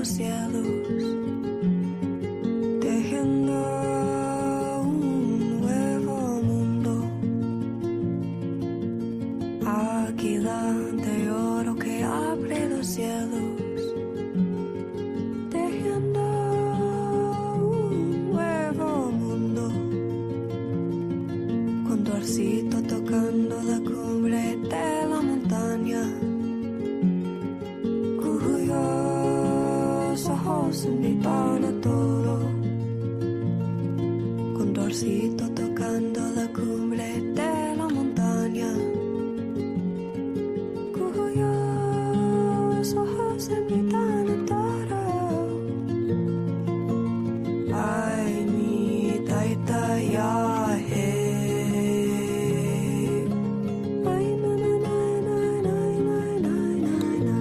los cielos, tejiendo un nuevo mundo. Águila de oro que abre los cielos, tejiendo un nuevo mundo. Condorcito tocando la cumbre de la montaña, cuyos ojos invitan a todo. Condorcito tocando la cumbre de la montaña, cuyos ojos invitan a todo. Ay, mi taita ya hey. Ay, na na na na na na na na.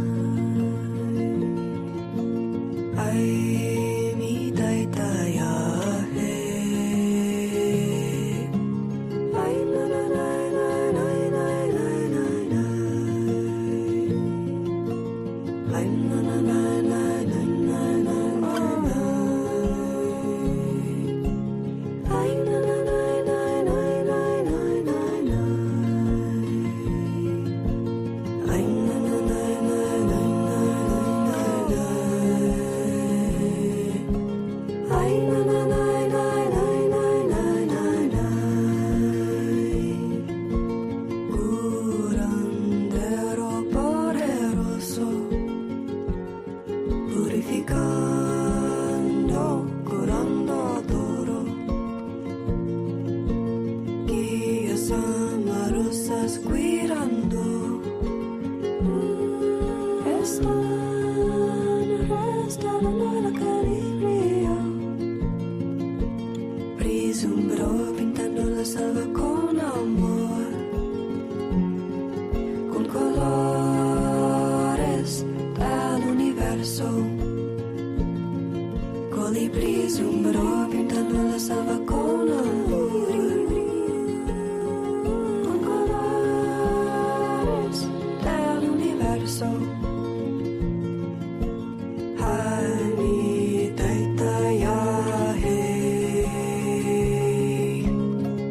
Ay, mi taita ya hey. Ay, na na na na na na na na. Ay, na na na na na na na na. Ay, na na na na na na na na na. Ay, na na na na na na na na. Ay, na na na na na na na na na. Curandero poderoso, purificando, curando todo. Guías amorosas cuidando, están restaurando el equilibrio. Prisumbro pintando la selva con amor, con colores del universo. Colibrí zumbro pintando la selva con amor, con colores del universo. Ay, mi taita ya hey.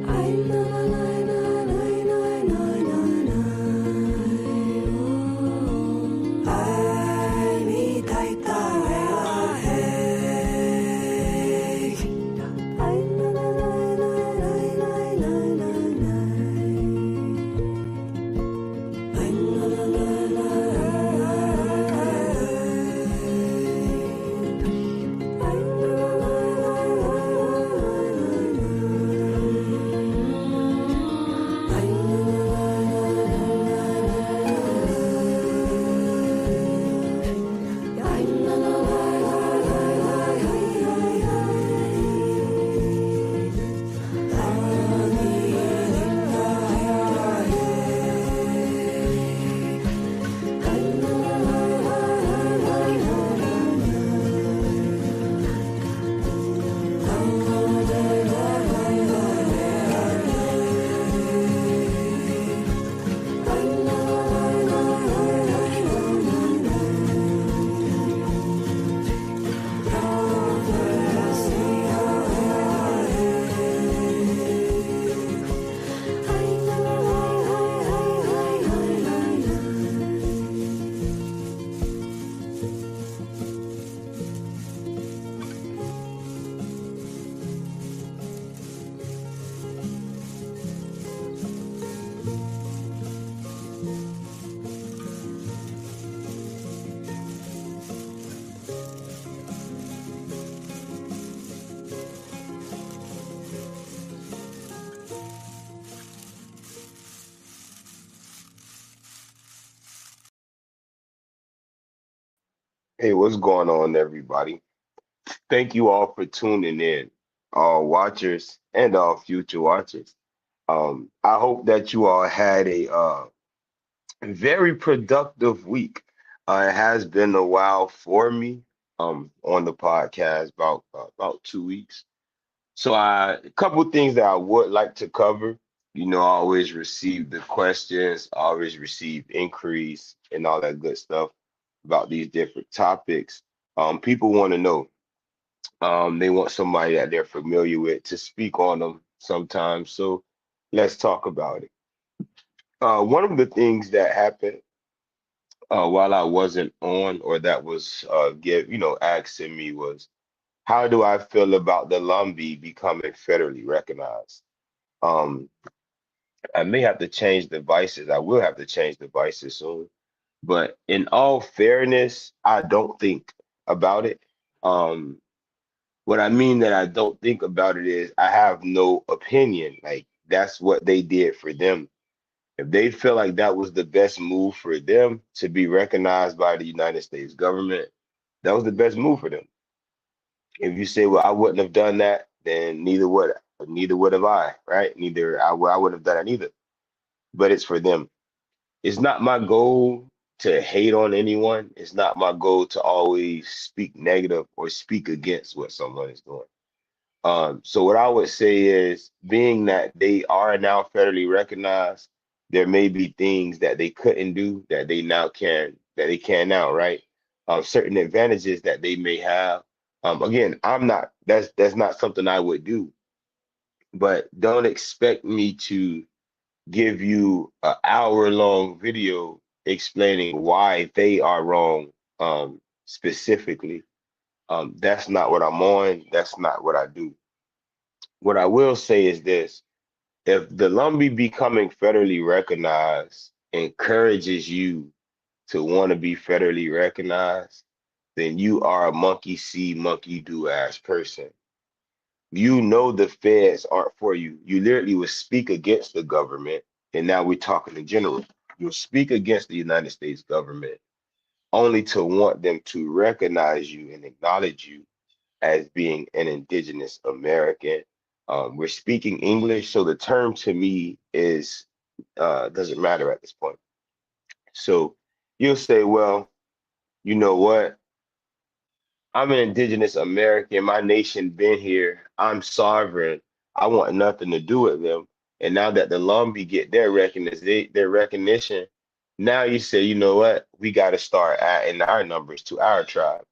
Ay, na na na na na na na na. Ay, mi taita ya hey. Ay, na na na na na na na na. Ay, na na na na na. Hey, what's going on, everybody? Thank you all for tuning in, all watchers and all future watchers. I hope that you all had a very productive week. It has been a while for me on the podcast, about 2 weeks. So a couple things that I would like to cover. I always receive the questions, I always receive inquiries and all that good stuff about these different topics. People want to know. They want somebody that they're familiar with to speak on them sometimes. So let's talk about it. One of the things that happened while I wasn't on, or that was asking me, was how do I feel about the Lumbee becoming federally recognized? Um, I may have to change devices. I will have to change devices soon. But in all fairness, I don't think about it. Um, what I mean that I don't think about it is I have no opinion. Like that's what they did for them. If they feel like that was the best move for them to be recognized by the United States government, that was the best move for them. If you say, well, I wouldn't have done that, then neither would have I, right? I wouldn't have done it either. But it's for them. It's not my goal to hate on anyone. It's not my goal to always speak negative or speak against what someone is doing. So what I would say is, being that they are now federally recognized, there may be things that they couldn't do that they can now, right? Certain advantages that they may have. Again, I'm not, that's not something I would do, but don't expect me to give you an hour-long video explaining why they are wrong, specifically. That's not what I'm on. That's not what I do. What I will say is this: if the Lumbee becoming federally recognized encourages you to want to be federally recognized, then you are a monkey see, monkey do ass person. You know the feds aren't for you. You literally would speak against the government, and now we're talking in general. You'll speak against the United States government only to want them to recognize you and acknowledge you as being an indigenous American. We're speaking English, so the term to me is doesn't matter at this point. So you'll say, well, you know what? I'm an indigenous American. My nation been here. I'm sovereign. I want nothing to do with them. And now that the Lumbee get their recognition, now you say, you know what? We got to start adding our numbers to our tribe.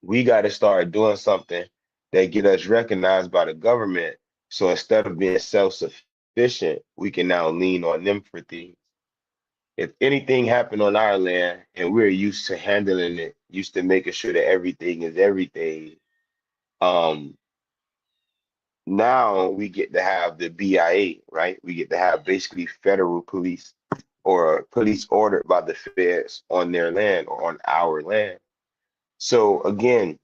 We got to start doing something that get us recognized by the government. So instead of being self-sufficient, we can now lean on them for things. If anything happened on our land and we're used to handling it, used to making sure that everything is everything, um, now we get to have the BIA, right? We get to have basically federal police or police ordered by the feds on their land or on our land. So again,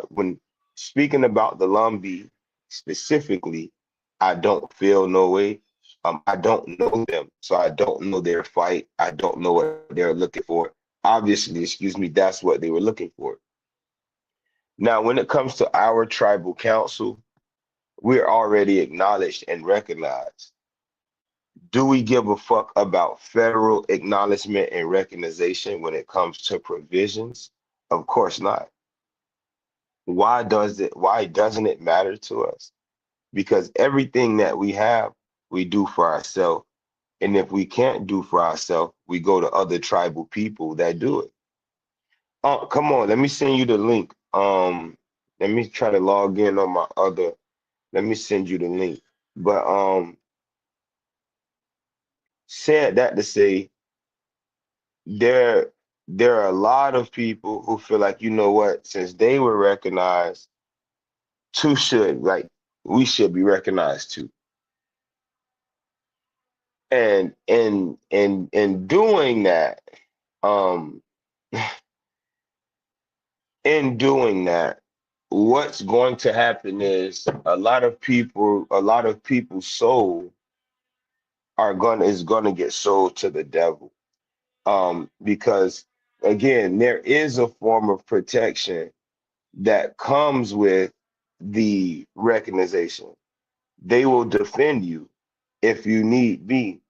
when speaking about the Lumbee specifically, I don't feel no way. I don't know them, so I don't know their fight. I don't know what they're looking for. Obviously, excuse me, that's what they were looking for. Now, when it comes to our tribal council, we're already acknowledged and recognized. Do we give a fuck about federal acknowledgement and recognition when it comes to provisions? Of course not. Why doesn't it matter to us? Because everything that we have, we do for ourselves. And if we can't do for ourselves, we go to other tribal people that do it. Oh, come on, let me send you the link. Let me try to log in on my other. Let me send you the link. But said that to say, there there are a lot of people who feel like, you know what, since they were recognized, too should like we should be recognized too. And in doing that, um, in doing that, what's going to happen is a lot of people's soul is gonna get sold to the devil. Because again, there is a form of protection that comes with the recognition. They will defend you if you need be.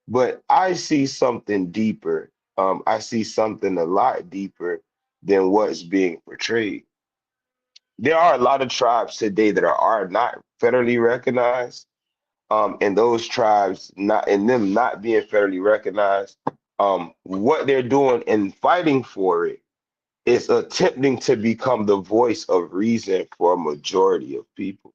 But I see something deeper. I see something a lot deeper than what's being portrayed. There are a lot of tribes today that are not federally recognized, and those tribes not and them not being federally recognized, what they're doing and fighting for it is attempting to become the voice of reason for a majority of people.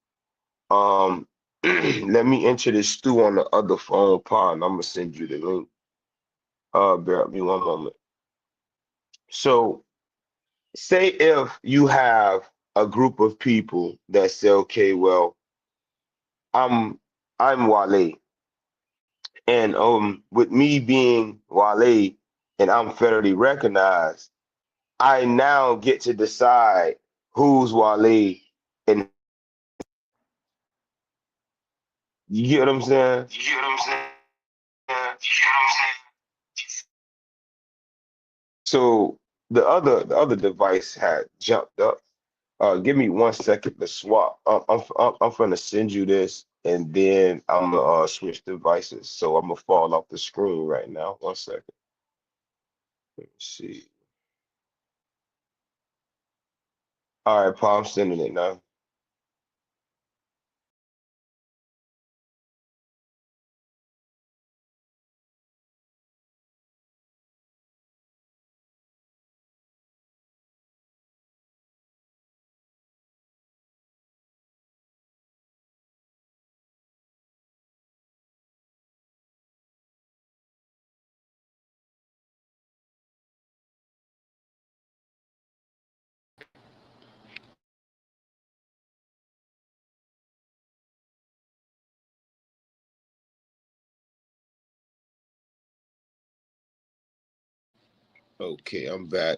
Um, let me enter this stew on the other phone, Pond. I'm gonna send you the link. Bear with me one moment. So, say if you have a group of people that say, okay, well, I'm I'm Wale, and with me being Wale and I'm federally recognized, I now get to decide who's Wale and you get what I'm saying? You get what I'm saying? So the other device had jumped up. Give me 1 second to swap. I'm gonna send you this, and then I'm gonna switch devices. So I'm gonna fall off the screen right now. 1 second. Let me see. All right, Paul, I'm sending it now. Okay, I'm back.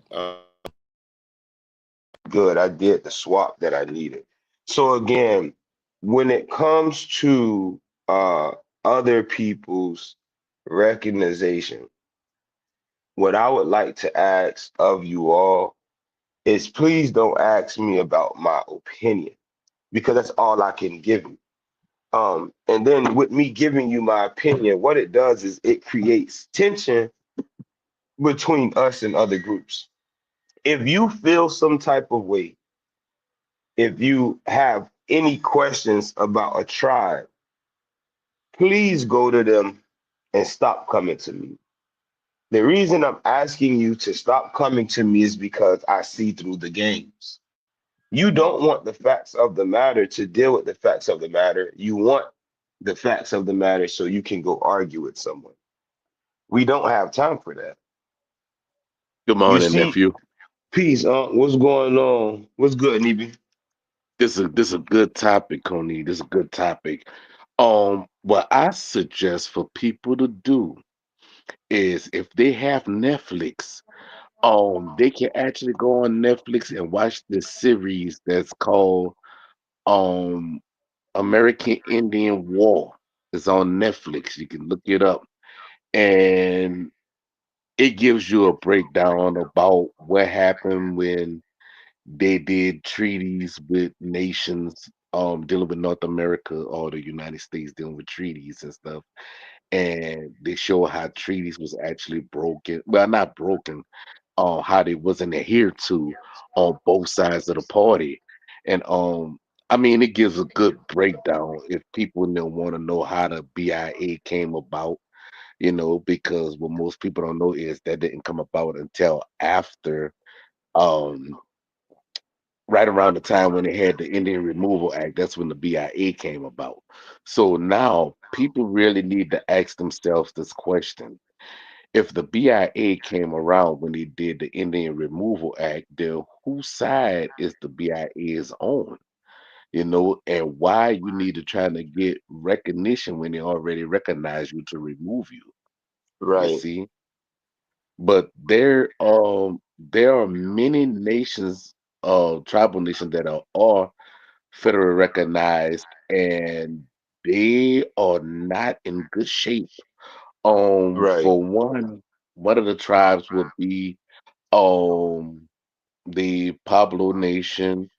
Good. I did the swap that I needed. So again, when it comes to uh other people's recognition, what I would like to ask of you all is please don't ask me about my opinion because that's all I can give you. And then with me giving you my opinion, what it does is it creates tension between us and other groups. If you feel some type of way, if you have any questions about a tribe, please go to them and stop coming to me. The reason I'm asking you to stop coming to me is because I see through the games. You don't want the facts of the matter to deal with the facts of the matter. You want the facts of the matter so you can go argue with someone. We don't have time for that. Good You morning, see, nephew. peace, what's going on? What's good, Nibi? This is a good topic, Connie. This is a good topic. What I suggest for people to do is if they have Netflix, they can actually go on Netflix and watch this series that's called um American Indian War. It's on Netflix. You can look it up, and it gives you a breakdown about what happened when they did treaties with nations dealing with North America or the United States dealing with treaties and stuff. And they show how treaties was actually broken. Well, not broken, how they wasn't adhered to on both sides of the party. And I mean it gives a good breakdown if people don't want to know how the BIA came about, because what most people don't know is that didn't come about until after um right around the time when they had the Indian Removal Act. That's when the BIA came about. So now people really need to ask themselves this question. If the BIA came around when they did the Indian Removal Act, then whose side is the BIA's on? And why you need to try to get recognition when they already recognize you to remove you, you Right, see? But there are many nations, tribal nations that are federally recognized, and they are not in good shape. right, For one of the tribes would be um the Pablo Nation.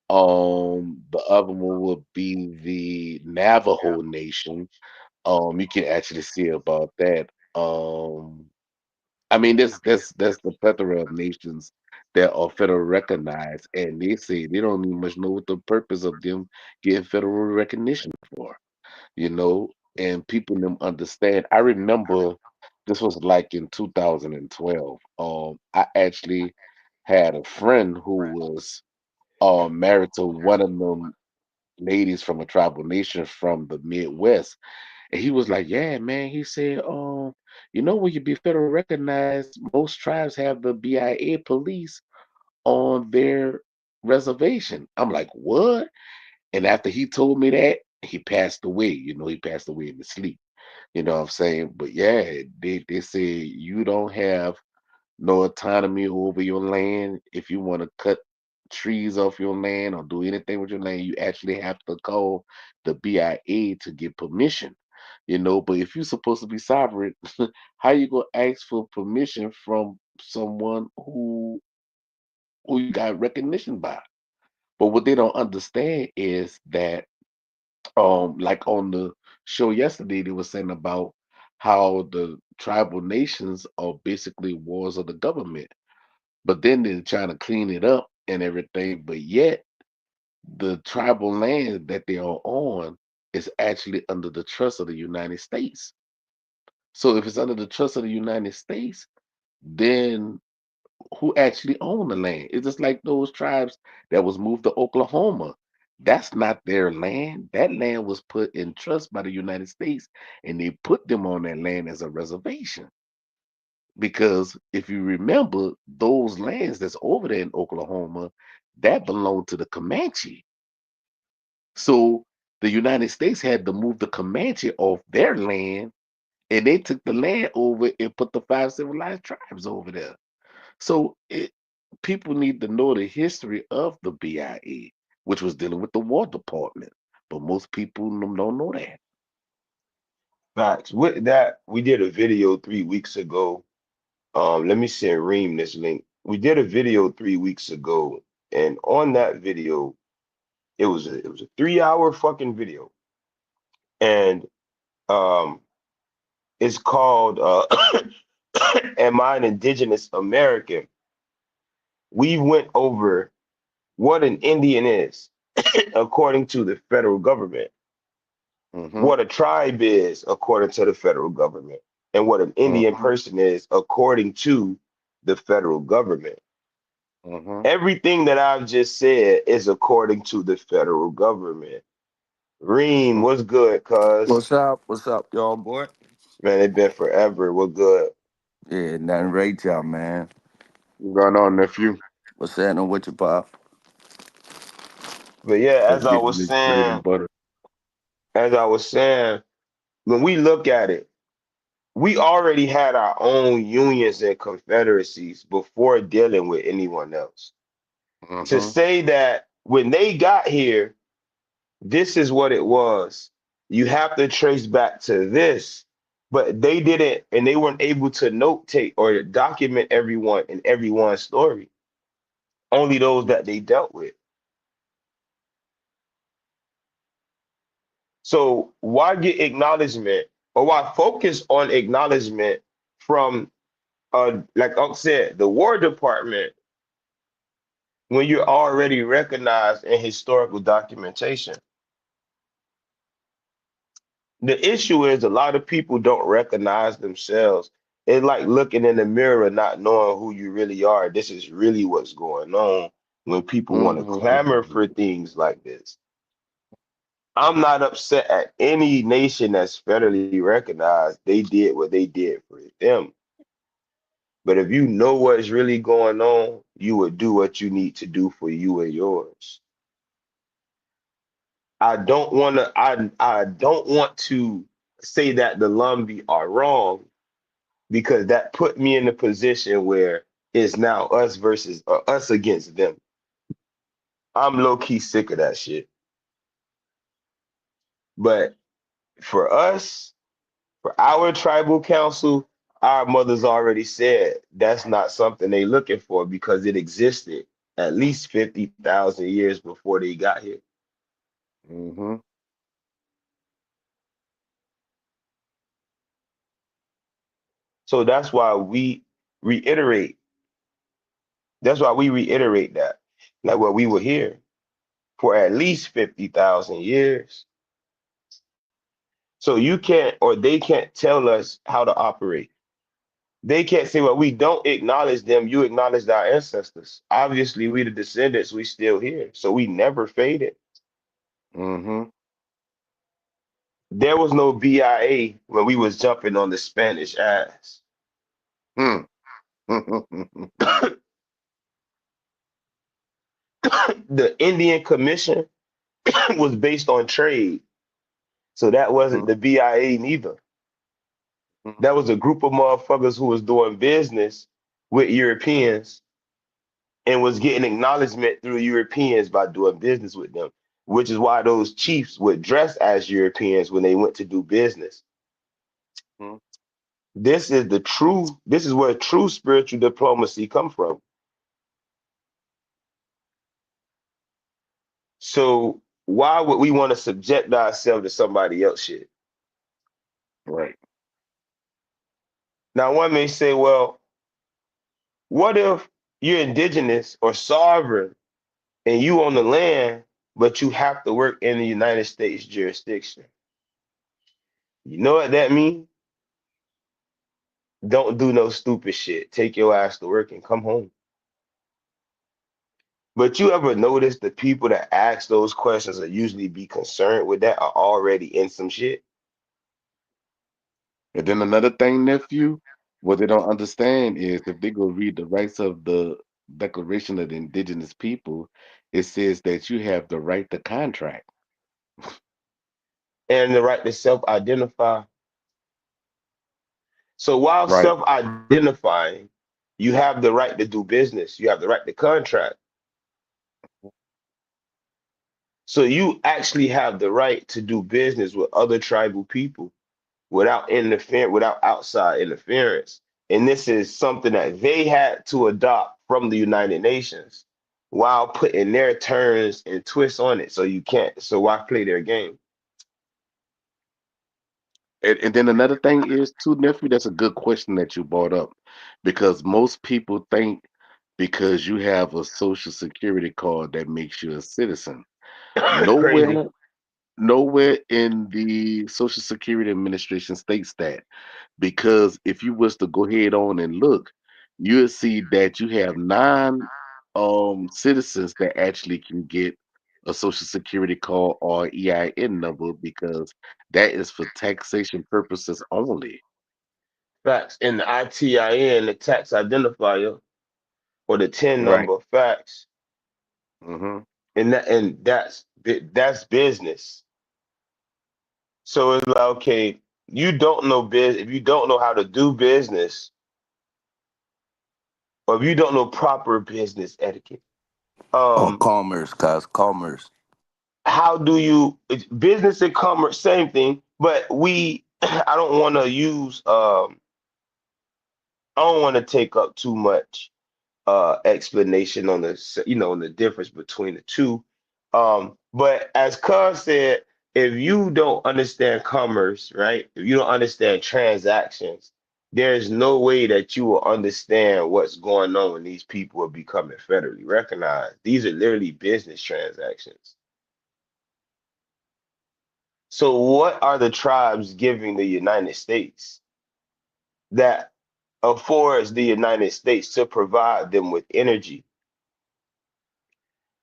The other one would be the Navajo Nation. You can actually see about that. I mean, that's the plethora of nations that are federal recognized, and they say they don't even much know what the purpose of them getting federal recognition for, and people them understand. I remember this was like in 2012. I actually had a friend who was married to one of them ladies from a tribal nation from the Midwest. And he was like, "Yeah, man." He said, you know, when you be federal recognized, most tribes have the BIA police on their reservation." I'm like, "What?" And after he told me that, he passed away. You know, he passed away in his sleep. You know what I'm saying? But yeah, they say you don't have no autonomy over your land. If you want to cut trees off your land or do anything with your land, you actually have to call the BIA to get permission. You know, but if you're supposed to be sovereign, how you gonna ask for permission from someone who you got recognition by? But what they don't understand is that like on the show yesterday, they were saying about how the tribal nations are basically wars of the government, but then they're trying to clean it up and everything. But yet, the tribal land that they are on is actually under the trust of the United States. So if it's under the trust of the United States, then who actually own the land? It's just like those tribes that was moved to Oklahoma. That's not their land. That land was put in trust by the United States, and they put them on that land as a reservation. Because if you remember, those lands that's over there in Oklahoma, that belonged to the Comanche. So the United States had to move the Comanche off their land, and they took the land over and put the five civilized tribes over there. So people need to know the history of the BIA, which was dealing with the War Department. But most people don't know that. Facts. With that, we did a video 3 weeks ago. Let me send Reem this link. We did a video 3 weeks ago, and on that video, it was a 3 hour fucking video, and um, it's called "Am I an Indigenous American?" We went over what an Indian is according to the federal government, Hmm. what a tribe is according to the federal government, and what an Indian Hmm. person is according to the federal government. Hmm. Everything that I've just said is according to the federal government. Reem, what's good, cuz? What's up? What's up, y'all, boy? Man, it been forever. What good? Yeah, nothing great, y'all, man. What's going on, nephew? What's happening with you, Pop? But yeah, Just getting this bread and butter. as I was saying, when we look at it, we already had our own unions and confederacies before dealing with anyone else. To Hmm. say that when they got here, this is what it was, you have to trace back to this. But they didn't, and they weren't able to note take or document everyone and everyone's story, only those that they dealt with. So why get acknowledgement or why focus on acknowledgement from like Unc said, the War Department when you're already recognized in historical documentation? The issue is a lot of people don't recognize themselves. It's like looking in the mirror, not knowing who you really are. This is really what's going on when people want to clamor Hmm. for things like this. I'm not upset at any nation that's federally recognized. They did what they did for them. But if you know what's really going on, you would do what you need to do for you and yours. I don't want to say that the Lumbee are wrong because that put me in a position where it's now us versus us against them. I'm low key sick of that shit. But for us, for our tribal council, our mothers already said that's not something they looking for because it existed at least 50,000 years before they got here. Hmm. So reiterate, that's why we reiterate that. Like what we were here for at least 50,000 years. So you can't or they can't tell us how to operate. They can't say, well, we don't acknowledge them. You acknowledged our ancestors. Obviously, we the descendants, we still here. So we never faded. Mm-hmm. There was no BIA when we was jumping on the Spanish ass. Hmm. The Indian Commission was based on trade. So that wasn't the BIA neither. That was a group of motherfuckers who was doing business with Europeans and was getting acknowledgement through Europeans by doing business with them, which is why those chiefs would dress as Europeans when they went to do business. This is where true spiritual diplomacy come from. So why would we want to subject ourselves to somebody else shit? Right. Now one may say, well, what if you're indigenous or sovereign and you on the land, but you have to work in the United States jurisdiction? You know what that means? Don't do no stupid shit. Take your ass to work and come home. But you ever notice the people that ask those questions or usually be concerned with that are already in some shit? And then another thing, nephew, what they don't understand is if they go read the rights of the Declaration of the Indigenous People, it says that you have the right to contract. And the right to self-identify. So while Right. self-identifying, you have the right to do business. You have the right to contract. So you actually have the right to do business with other tribal people without interfering, without outside interference. And this is something that they had to adopt from the United Nations while putting their turns and twists on it. So you can't, so why play their game? And then another thing is too, nephew, that's a good question that you brought up because most people think because you have a social security card that makes you a citizen. Crazy. Nowhere, nowhere in the Social Security Administration states that. Because if you was to go ahead on and look, you'll see that you have nine citizens that actually can get a social security card or EIN number because that is for taxation purposes only. Facts. And the ITIN, the tax identifier, or the TIN Right. number, facts. Hmm. And that's business. So it's like, okay, you don't know if you don't know how to do business, or if you don't know proper business etiquette, Oh, um, commerce, cuz commerce. how do you business and commerce, same thing, but we I don't want to use I don't want to take up too much explanation on on the difference between the two. But as Cuz said, if you don't understand commerce, right? If you don't understand transactions, there's no way that you will understand what's going on when these people are becoming federally recognized. These are literally business transactions. So what are the tribes giving the United States that affords the United States to provide them with energy,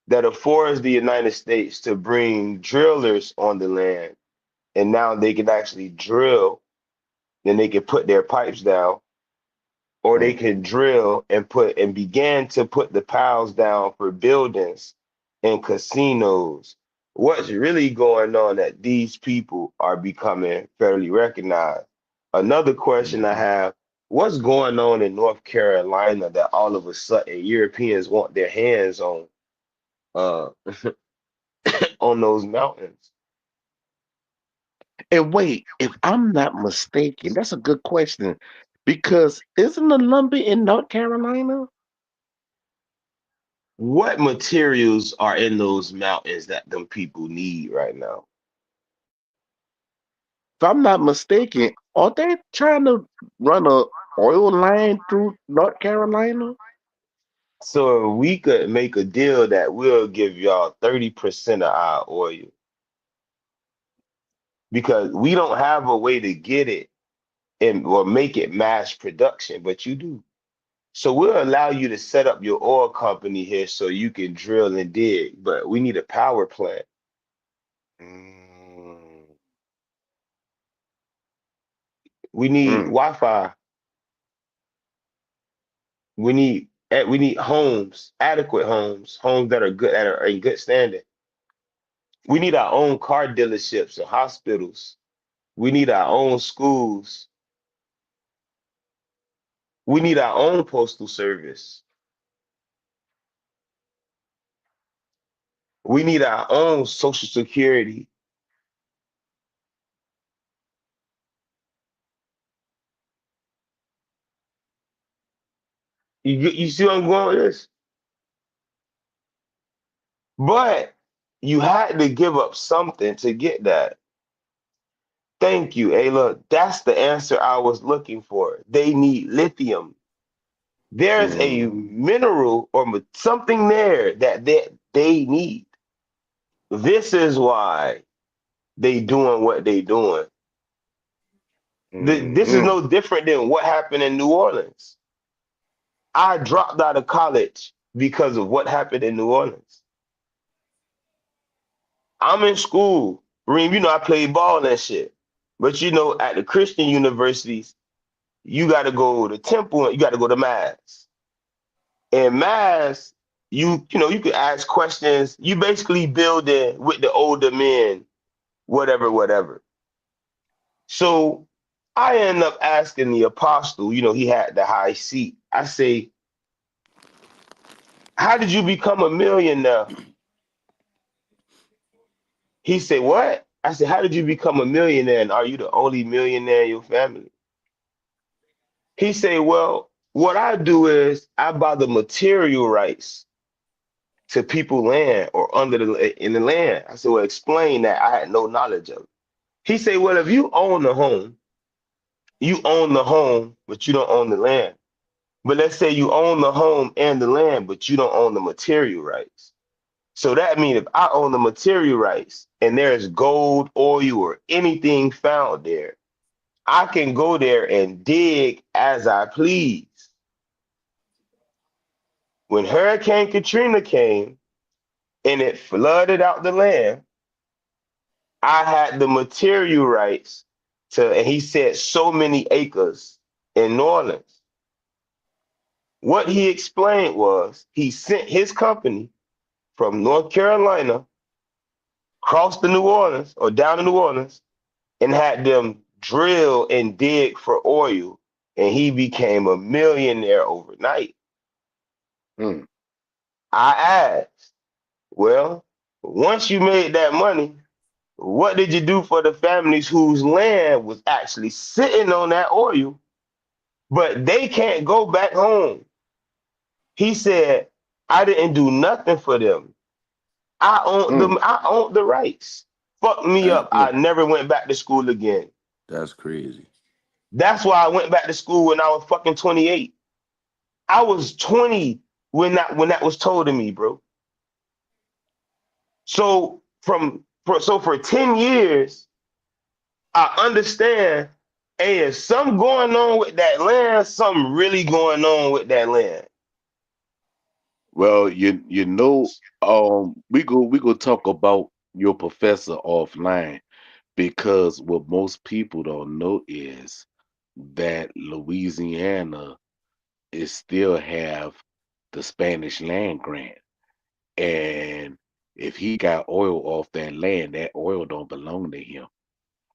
that affords the United States to bring drillers on the land, and now they can actually drill, then they can put their pipes down, or they can drill and put and begin to put the piles down for buildings and casinos. What's really going on that these people are becoming fairly recognized? Another question I Hmm. have, what's going on in North Carolina that all of a sudden Europeans want their hands uh on those mountains? And wait, if I'm not mistaken, that's a good question because isn't the lumber in North Carolina? What materials are in those mountains that them people need right now? If I'm not mistaken, are they trying to run a oil line through North Carolina? So we could make a deal that we'll give y'all 30% of our oil because we don't have a way to get it and or make it mass production, but you do. So we'll allow you to set up your oil company here so you can drill and dig, but we need a power plant. Mm, We need mm, Wi-Fi. We need homes, adequate homes, homes that are good that are in good standing. We need our own car dealerships and hospitals. We need our own schools. We need our own postal service. We need our own social security. You see where I'm going with this? But you had to give up something to get that. Thank you, Ayla. That's the answer I was looking for. They need lithium. There's a mm, mineral or something there that they need. This is why they doing what they doing. This is mm, no different than what happened in New Orleans. I dropped out of college because of what happened in New Orleans. I'm in school. Reem, I played ball and shit. But at the Christian universities, you got to go to Temple, you got to go to Mass. In Mass, you can ask questions. You basically building with the older men, whatever, whatever. So I end up asking the apostle, he had the high seat. I say, how did you become a millionaire? He said, what? I said, how did you become a millionaire? And are you the only millionaire in your family? He said, well, what I do is I buy the material rights to people land or in the land. I said, well, explain that. I had no knowledge of it. He said, well, if you own the home, you own the home, but you don't own the land. But let's say you own the home and the land, but you don't own the material rights. So that means if I own the material rights and there's gold, oil, or anything found there, I can go there and dig as I please. When Hurricane Katrina came and it flooded out the land, I had the material rights and he said so many acres in New Orleans. What he explained was he sent his company from North Carolina across to New Orleans or down to New Orleans and had them drill and dig for oil, and he became a millionaire overnight. mm. I asked, well, once you made that money, what did you do for the families whose land was actually sitting on that oil, but they can't go back home? He said, I didn't do nothing for them. I owned Mm. them, I owned the rights. Fuck me That, up. I never went back to school again. that's crazy. That's why I went back to school when I was fucking 28. I was 20 when that was told to me, bro. So for 10 years, I understand, hey, there's something going on with that land, something really going on with that land. Well, we go talk about your professor offline because what most people don't know is that Louisiana is still have the Spanish land grant. And if he got oil off that land, that oil don't belong to him.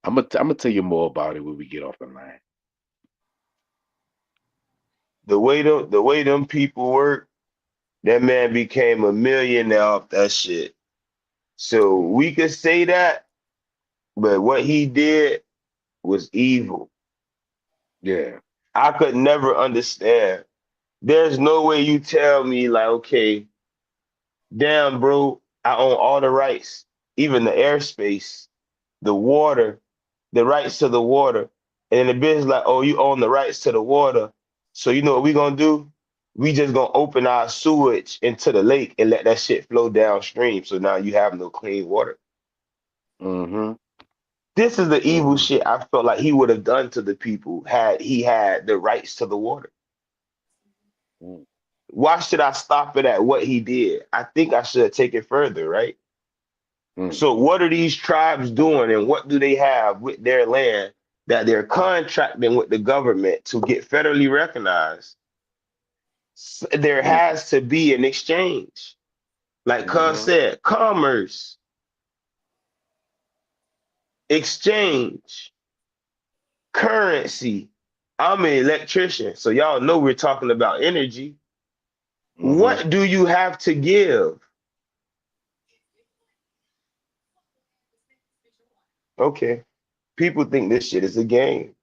I'm gonna tell you more about it when we get off the line. The way them people work, that man became a millionaire off that shit. So we could say that, but what he did was evil. Yeah. I could never understand. There's no way you tell me like, okay, damn, bro, I own all the rights, even the airspace, the water, the rights to the water. And the business like, oh, you own the rights to the water. So you know what we gonna do? We just gonna open our sewage into the lake and let that shit flow downstream. So now you have no clean water. Mm-hmm. This is the evil Mm-hmm. shit I felt like he would have done to the people had he had the rights to the water. Why should I stop it at what he did? I think I should take it further, right? Mm-hmm. So what are these tribes doing and what do they have with their land that they're contracting with the government to get federally recognized? There has to be an exchange. Like Cuz Mm-hmm. said, commerce, exchange, currency. I'm an electrician, so y'all know we're talking about energy. Mm-hmm. What do you have to give? Okay. People think this shit is a game.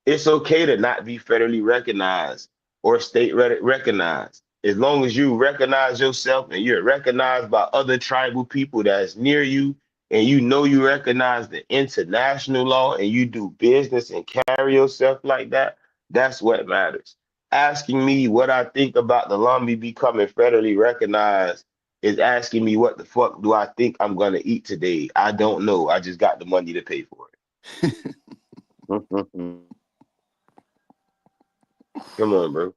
It's okay to not be federally recognized or state recognized. As long as you recognize yourself and you're recognized by other tribal people that's near you, and you know you recognize the international law and you do business and carry yourself like that, that's what matters. Asking me what I think about the Lumbi becoming federally recognized is asking me what the fuck do I think I'm gonna eat today. I don't know. I just got the money to pay for it. Mm-hmm. Come on, bro.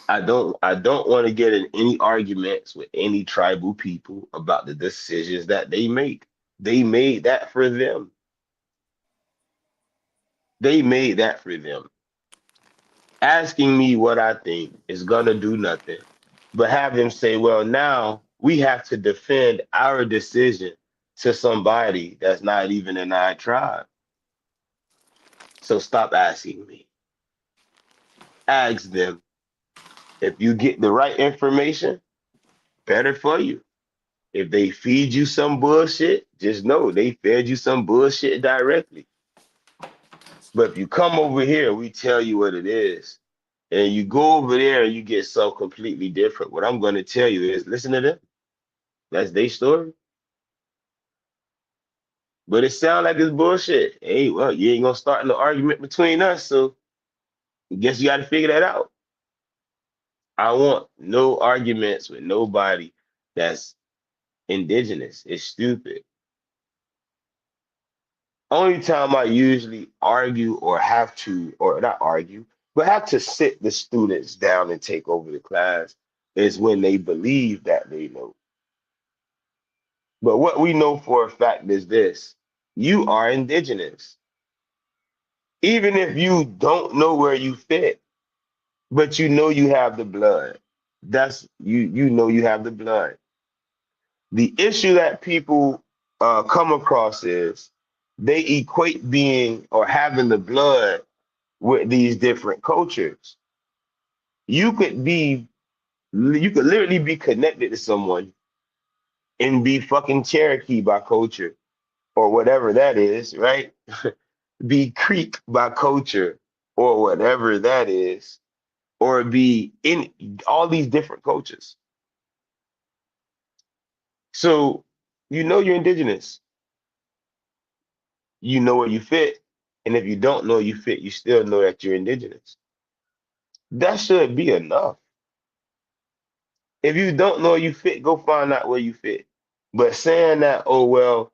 I don't want to get in any arguments with any tribal people about the decisions that they make. They made that for them. They made that for them. Asking me what I think is gonna do nothing, but have them say, well, now we have to defend our decision to somebody that's not even in our tribe. So stop asking me. Ask them. If you get the right information, better for you. If they feed you some bullshit, just know they fed you some bullshit directly. But if you come over here, we tell you what it is. And you go over there and you get so completely different. What I'm going to tell you is listen to them. That's their story. But it sounds like it's bullshit. Hey, well, you ain't going to start no argument between us. So I guess you got to figure that out. I want no arguments with nobody that's indigenous. It's stupid. Only time I usually argue or have to, or not argue, but have to sit the students down and take over the class is when they believe that they know. But what we know for a fact is this: you are indigenous. Even if you don't know where you fit, but you know you have the blood. That's you know you have the blood. The issue that people come across is they equate being or having the blood with these different cultures. You could be, you could literally be connected to someone and be fucking Cherokee by culture or whatever that is, right? Be Creek by culture or whatever that is, or be in all these different cultures. So you know you're indigenous, you know where you fit, and if you don't know you fit, you still know that you're indigenous. That should be enough. If you don't know you fit, go find out where you fit. But saying that, oh well,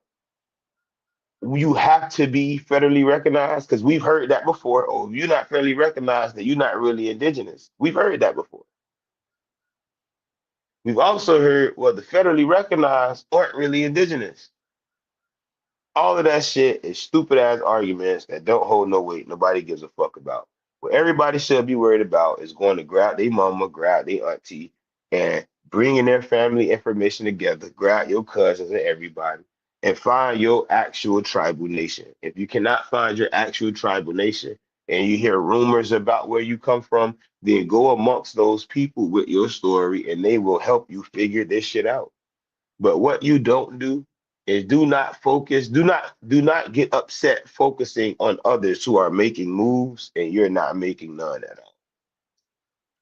you have to be federally recognized, because we've heard that before. Oh, if you're not federally recognized, then you're not really indigenous. We've heard that before. We've also heard, well, the federally recognized aren't really indigenous. All of that shit is stupid ass arguments that don't hold no weight. Nobody gives a fuck about. What everybody should be worried about is going to grab their mama, grab their auntie, and bringing their family information together, grab your cousins and everybody, and find your actual tribal nation. If you cannot find your actual tribal nation and you hear rumors about where you come from, then go amongst those people with your story and they will help you figure this shit out. But what you don't do is do not focus, do not get upset focusing on others who are making moves and you're not making none at all.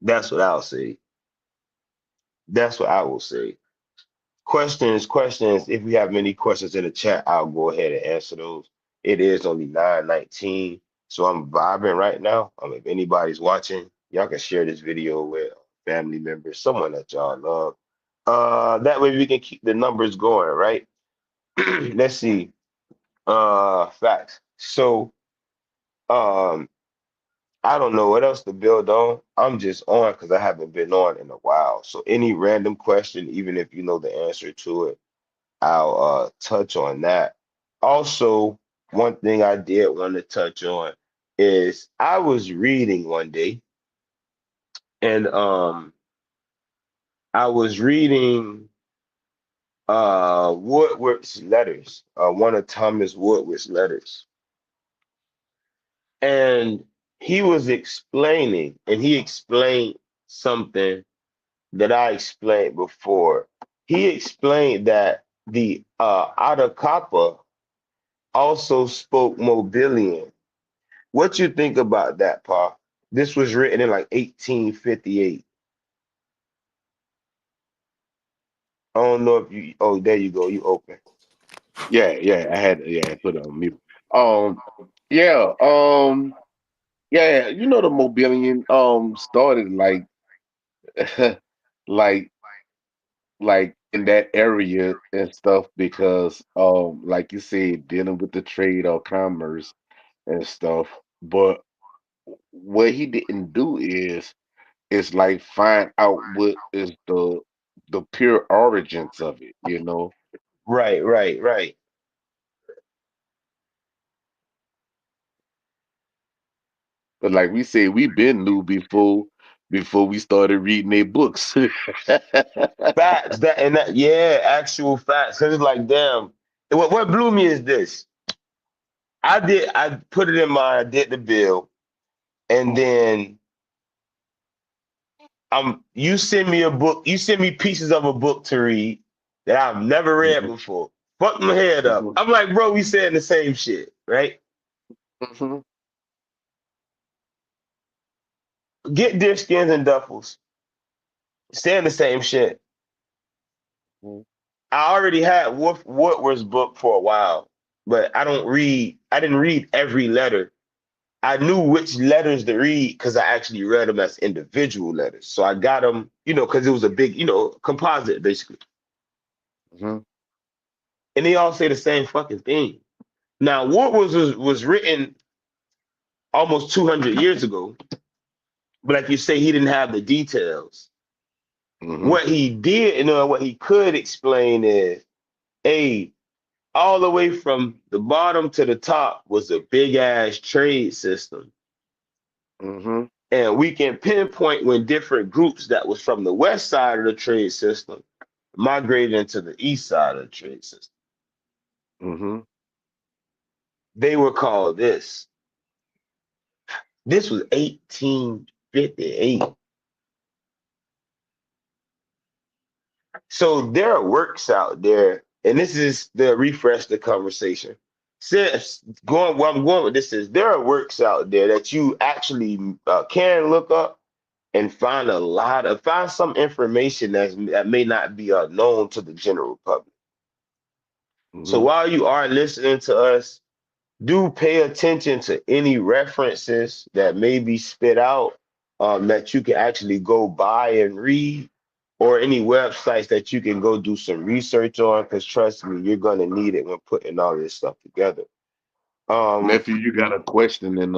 That's what I'll say. That's what I will say. Questions. If we have many questions in the chat, I'll go ahead and answer those. It is only 9:19, so I'm vibing right now. If anybody's watching, y'all can share this video with family members, someone that y'all love. That way we can keep the numbers going, right? Let's see. Facts. So, um, I don't know what else to build on. I'm just on because I haven't been on in a while. So any random question, even if you know the answer to it, I'll touch on that. Also, one thing I did want to touch on is I was reading one day and I was reading Woodward's letters, one of Thomas Woodward's letters. And he was explaining, and he explained something that I explained before. He explained that the Atacapa also spoke Mobilian. What you think about that, Pa? This was written in like 1858. I don't know if you. Oh, there you go. You open. Yeah, I put it on mute. Um, yeah, yeah, you know the Mobilian started like like in that area and stuff because like you said, dealing with the trade or commerce and stuff. But what he didn't do is like find out what is the pure origins of it, you know. Right, right, right. But like we said, we been knew before we started reading their books. Facts. That and that. Yeah, actual facts. Cause it's like, damn. What blew me is this. I put it in my. I did the bill, and then you send me a book. You send me pieces of a book to read that I've never read Mhm, before. Fuck my head up. mhm, I'm like, bro, we saying the same shit, right? mhm, Get deer skins and duffels. Saying the same shit. mhm, I already had Woodward's book for a while, but I didn't read every letter. I knew which letters to read because I actually read them as individual letters. So I got them, because it was a big, composite basically. mhm, And they all say the same fucking thing. Now, Woodward was written almost 200 years ago, but like you say, he didn't have the details. mhm, What he did, what he could explain is, a all the way from the bottom to the top was a big ass trade system. mhm, And we can pinpoint when different groups that was from the west side of the trade system migrated into the east side of the trade system. mhm. They were called this. This was 1858. So there are works out there, and this is the refresh the conversation. Since going where I'm going with this is there are works out there that you actually can look up and find some information that may not be known to the general public. So Mhm. while you are listening to us, do pay attention to any references that may be spit out that you can actually go buy and read, or any websites that you can go do some research on. Because trust me, you're gonna need it when putting all this stuff together. Um, Nephew, you got a question in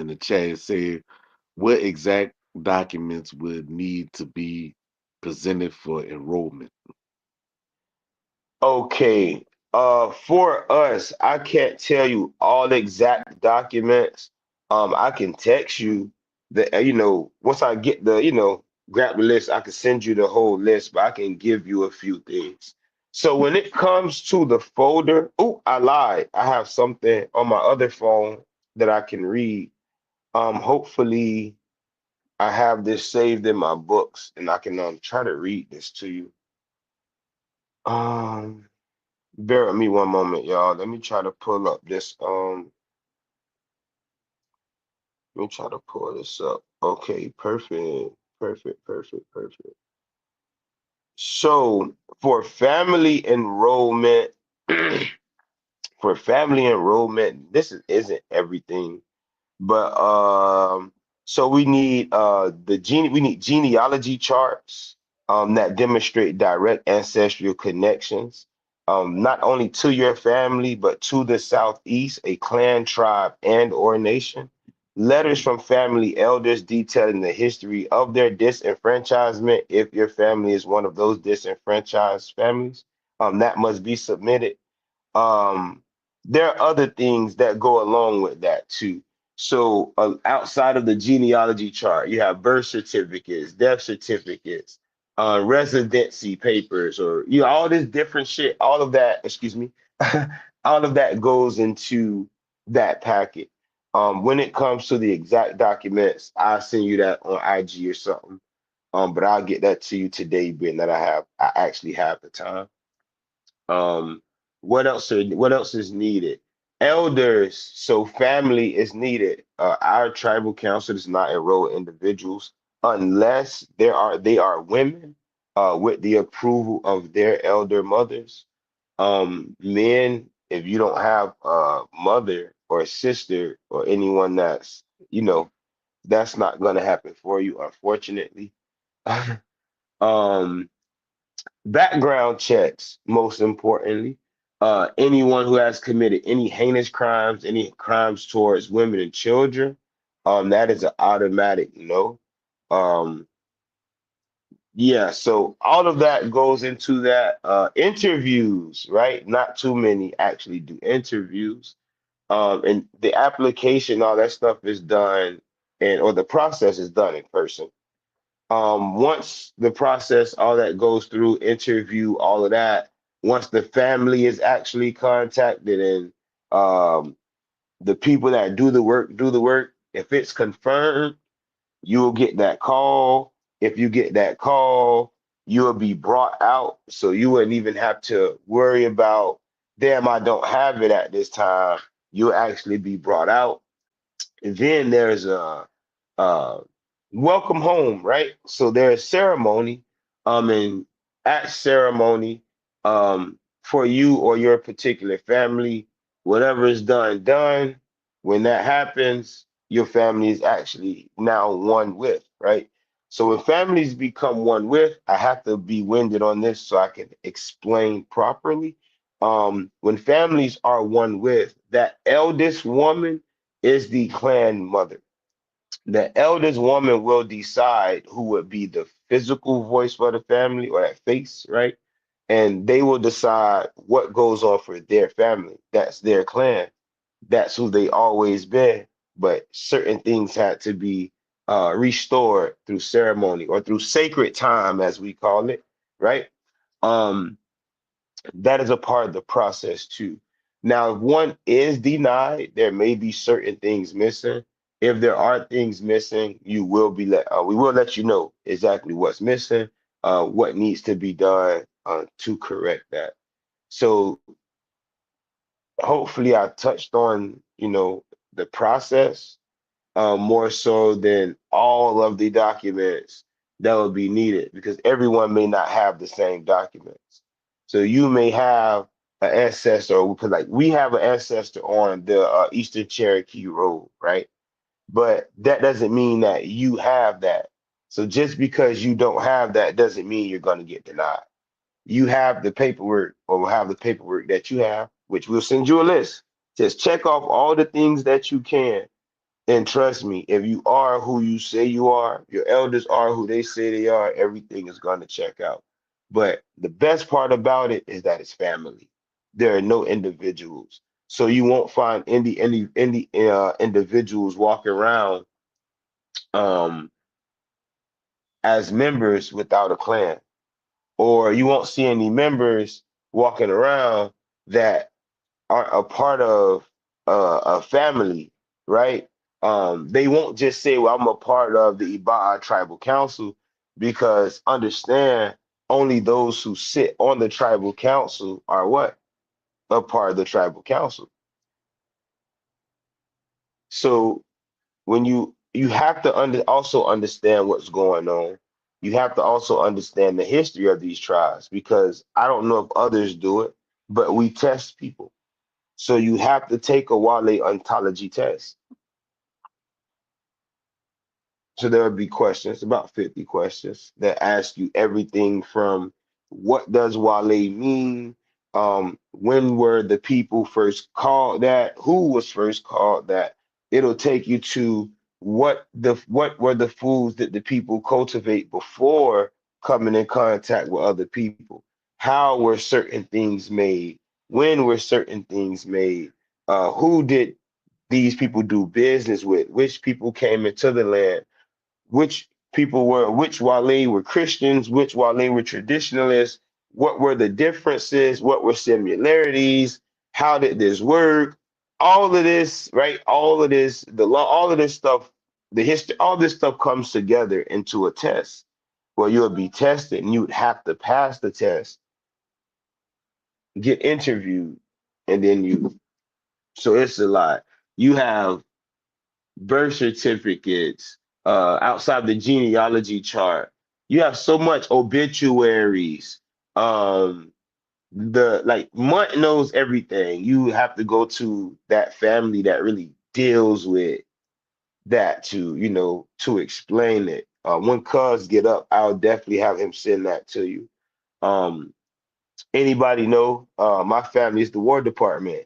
the chat. It said, what exact documents would need to be presented for enrollment? Okay. For us, I can't tell you all exact documents. I can text you once I get grab the list, I can send you the whole list, but I can give you a few things. So when it comes to the folder, oh, I lied. I have something on my other phone that I can read. Hopefully I have this saved in my books and I can try to read this to you. Um Bear with me one moment, y'all. Let me try to pull up this. Let me try to pull this up. Okay, perfect, perfect, perfect, perfect. So for family enrollment, isn't everything, but so we need genealogy charts that demonstrate direct ancestral connections. not only to your family, but to the Southeast, a clan, tribe, and or nation. Letters from family elders detailing the history of their disenfranchisement, if your family is one of those disenfranchised families, that must be submitted. um there are other things that go along with that too. So outside of the genealogy chart, you have birth certificates, death certificates, residency papers, or all this different shit. All of that, excuse me, all of that goes into that packet. When it comes to the exact documents, I'll send you that on IG or something. But I'll get that to you today, being that I actually have the time. um, what else is needed? Elders, so family is needed. Our tribal council does not enroll individuals unless they are women with the approval of their elder mothers. Men, if you don't have a mother or a sister or anyone you know, that's not gonna happen for you, unfortunately. Um, Background checks, most importantly. Anyone who has committed any heinous crimes, any crimes towards women and children, that is an automatic no. Um, yeah, so all of that goes into that. Interviews, right? Not too many actually do interviews. And the application, all that stuff is done, and or the process is done in person. Once the process, all that goes through, interview, all of that, once the family is actually contacted and um, the people that do the work, if it's confirmed, you will get that call. If you get that call, you will be brought out. So you wouldn't even have to worry about, damn, I don't have it at this time. You'll actually be brought out. And then there's a uh, welcome home, right? So there's ceremony, and at ceremony, for you or your particular family, whatever is done. When that happens, your family is actually now one with, right? So when families become one with, I have to be winded on this so I can explain properly. When families are one with, that eldest woman is the clan mother. The eldest woman will decide who would be the physical voice for the family, or that face, right? And they will decide what goes on for their family. That's their clan. That's who they always been. But certain things had to be restored through ceremony or through sacred time, as we call it, right? Um, that is a part of the process too. Now, if one is denied, there may be certain things missing. If there are things missing, we will let you know exactly what's missing, what needs to be done to correct that. So hopefully I touched on, the process more so than all of the documents that would be needed, because everyone may not have the same documents. So you may have an ancestor, because like we have an ancestor on the Eastern Cherokee Road, right? But that doesn't mean that you have that. So just because you don't have that doesn't mean you're going to get denied. You have the paperwork, or will have the paperwork that you have, which we'll send you a list. Just check off all the things that you can, and trust me, if you are who you say you are, your elders are who they say they are, everything is going to check out. But the best part about it is that it's family. There are no individuals. So you won't find any individuals walking around um, as members without a clan, or you won't see any members walking around that aren't a part of a family, right? They won't just say, "Well, I'm a part of the Iba'a Tribal Council," because understand, only those who sit on the tribal council are what? A part of the tribal council. So when you have to also understand what's going on. You have to also understand the history of these tribes, because I don't know if others do it, but we test people. So you have to take a Wale ontology test. So there will be questions, about 50 questions, that ask you everything from what does Wale mean? When were the people first called that? Who was first called that? It'll take you to what were the foods that the people cultivate before coming in contact with other people? How were certain things made? When were certain things made? Who did these people do business with? Which people came into the land? Which Wale were Christians, which Wale were traditionalists, what were the differences, what were similarities, how did this work? All of this, right? All of this, the law, all of this stuff, the history, all this stuff comes together into a test where you'll be tested and you'd have to pass the test, get interviewed, and then so it's a lot. You have birth certificates, outside the genealogy chart. You have so much obituaries. Um, the like Munt knows everything. You have to go to that family that really deals with that to explain it. When Cuz get up, I'll definitely have him send that to you. Um, anybody know? My family is the War Department.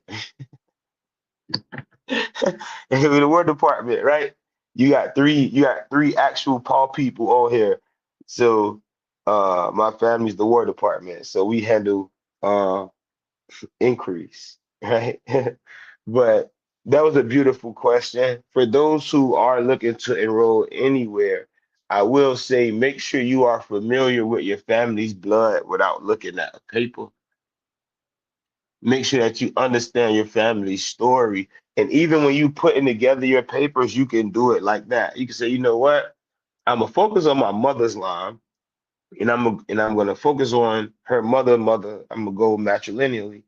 In the War Department, right? You got three actual Paul people on here. So my family's the War Department. So we handle increase, right? But that was a beautiful question. For those who are looking to enroll anywhere, I will say make sure you are familiar with your family's blood without looking at a paper. Make sure that you understand your family's story. And even when you putting together your papers, you can do it like that. You can say, you know what? I'm gonna focus on my mother's line, and I'm gonna focus on her mother. I'm gonna go matrilineally.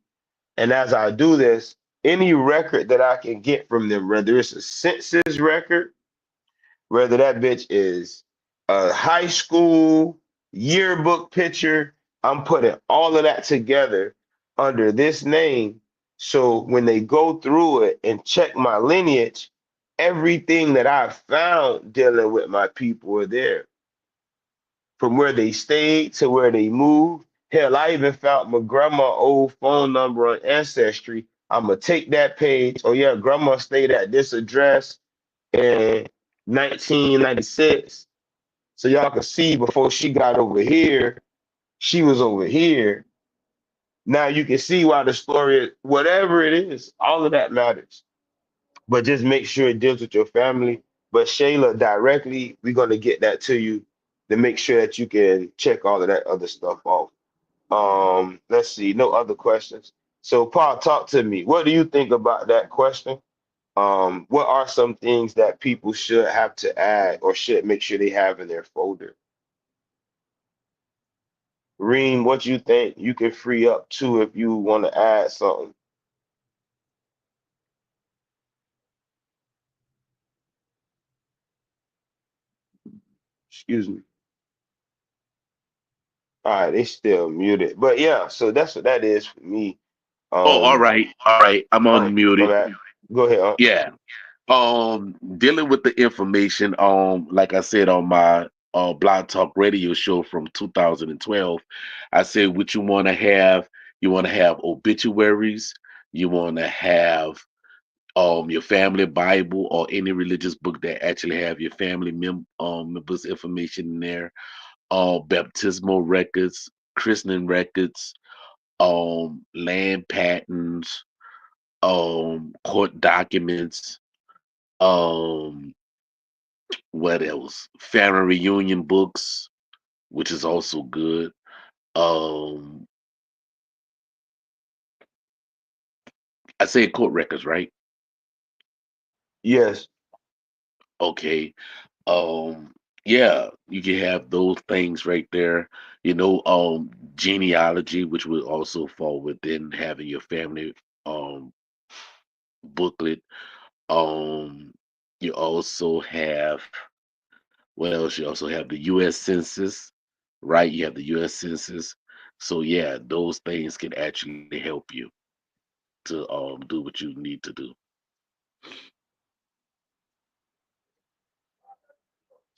And as I do this, any record that I can get from them, whether it's a census record, whether that bitch is a high school yearbook picture, I'm putting all of that together under this name. So when they go through it and check my lineage, everything that I found dealing with my people are there, from where they stayed to where they moved. Hell, I even found my grandma old phone number on Ancestry. I'm gonna take that page. Oh yeah, grandma stayed at this address in 1996. So y'all can see before she got over here, she was over here. Now you can see why the story, whatever it is, all of that matters. But just make sure it deals with your family. But Shayla, directly, we're gonna get that to you to make sure that you can check all of that other stuff off. Let's see, no other questions. So Paul, talk to me. What do you think about that question? What are some things that people should have to add or should make sure they have in their folder? Reem, what you think? You can free up too if you want to add something. Excuse me. All right, they still muted. But yeah, so that's what that is for me. Oh, all Um, right, all right. I'm my unmuted. bad. Go ahead. Yeah. Dealing with the information, like I said on my Blog Talk radio show from 2012, I said what you want to have obituaries, you want to have your family Bible or any religious book that actually have your family members information in there, baptismal records, christening records, land patents, court documents, um what else? Family reunion books, which is also good. Um, I said court records, right? Yes. Okay. Um, yeah, you can have those things right there. You know, genealogy, which would also fall within having your family um booklet. Um, you also have what else? You also have the U.S. Census, right? You have the U.S. Census. So yeah, those things can actually help you to do what you need to do.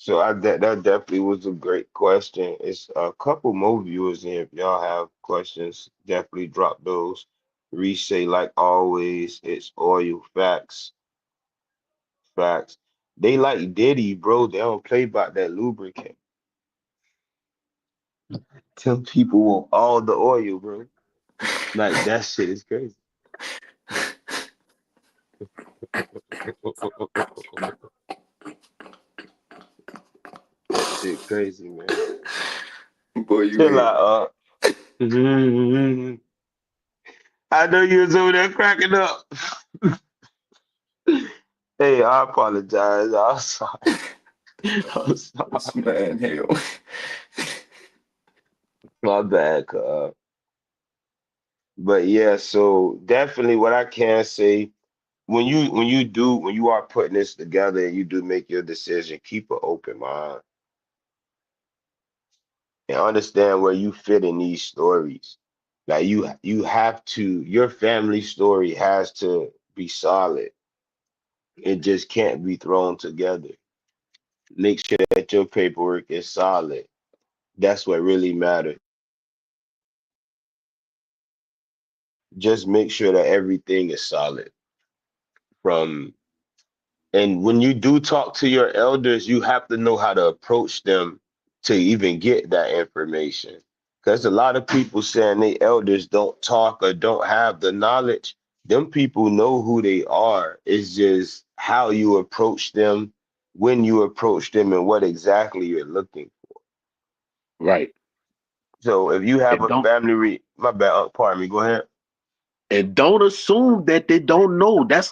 So that definitely was a great question. It's a couple more viewers in. If y'all have questions, definitely drop those. Reese say, like always, it's oil facts, facts. They like Diddy, bro. They don't play about that lubricant. Tell people want all the oil, bro. Like that shit is crazy. That shit crazy, man. Boy, you Chill ain't. out, I know you was over there cracking up. Hey, I apologize. I'm sorry. I'm This sorry. man, hell. My bad, but yeah, so definitely what I can say when you are putting this together and you do make your decision, keep an open mind and understand where you fit in these stories. Like you have to, your family story has to be solid. It just can't be thrown together. Make sure that your paperwork is solid. That's what really matters. Just make sure that everything is solid from. And when you do talk to your elders, you have to know how to approach them to even get that information. Because a lot of people saying they elders don't talk or don't have the knowledge. Them people know who they are. It's just how you approach them, when you approach them, and what exactly you're looking. Right. So if you have And a don't my bad, pardon me, go ahead. and don't assume that they don't know. That's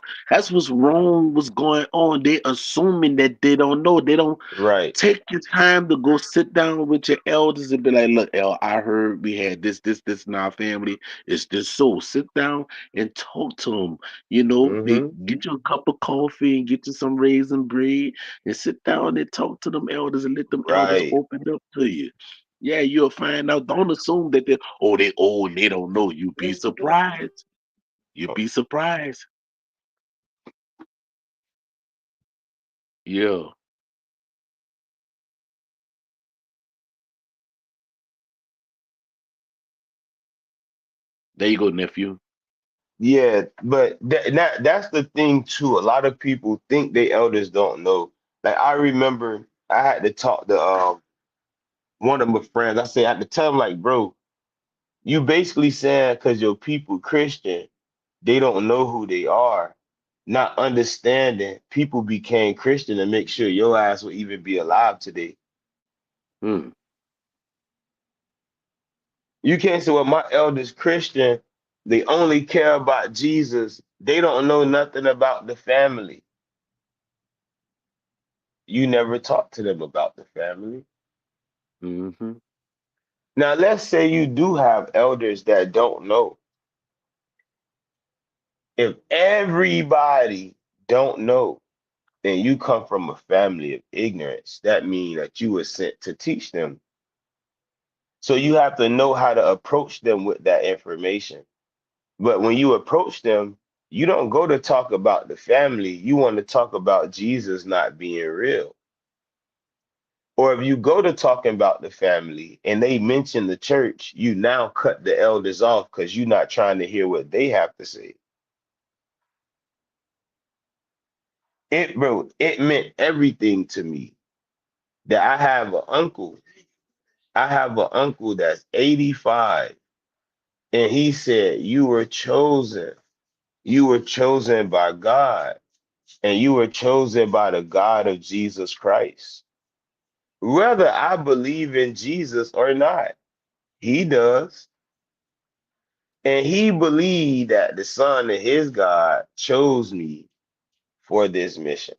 what's wrong, what's going on. They assuming that they don't know. They don't Right. take your time to go sit down with your elders and be like, look, El, I heard we had this in our family. It's this so sit down and talk to them. They Mm-hmm. get you a cup of coffee and get you some raisin bread and sit down and talk to them elders and let them elders Right. open up to you. Yeah, you'll find out. Don't assume that they old and they don't know. You'd be surprised. You'd be surprised. Yeah. There you go, nephew. Yeah, but that's the thing too. A lot of people think they elders don't know. Like I remember I had to talk to one of my friends. I said I had to tell him like, bro, you basically saying because your people Christian, they don't know who they are. Not understanding people became Christian to make sure your ass will even be alive today. Hmm. You can't say, well, my elders Christian, they only care about Jesus. They don't know nothing about the family. You never talk to them about the family. Mm-hmm. Now, let's say you do have elders that don't know. If everybody don't know, then you come from a family of ignorance. That means that you were sent to teach them. So you have to know how to approach them with that information. But when you approach them, you don't go to talk about the family. You want to talk about Jesus not being real. Or if you go to talking about the family and they mention the church, you now cut the elders off because you're not trying to hear what they have to say. It meant everything to me that I have an uncle. I have an uncle that's 85, and he said, you were chosen. You were chosen by God, and you were chosen by the God of Jesus Christ. Whether I believe in Jesus or not, he does. And he believed that the son of his God chose me for this mission.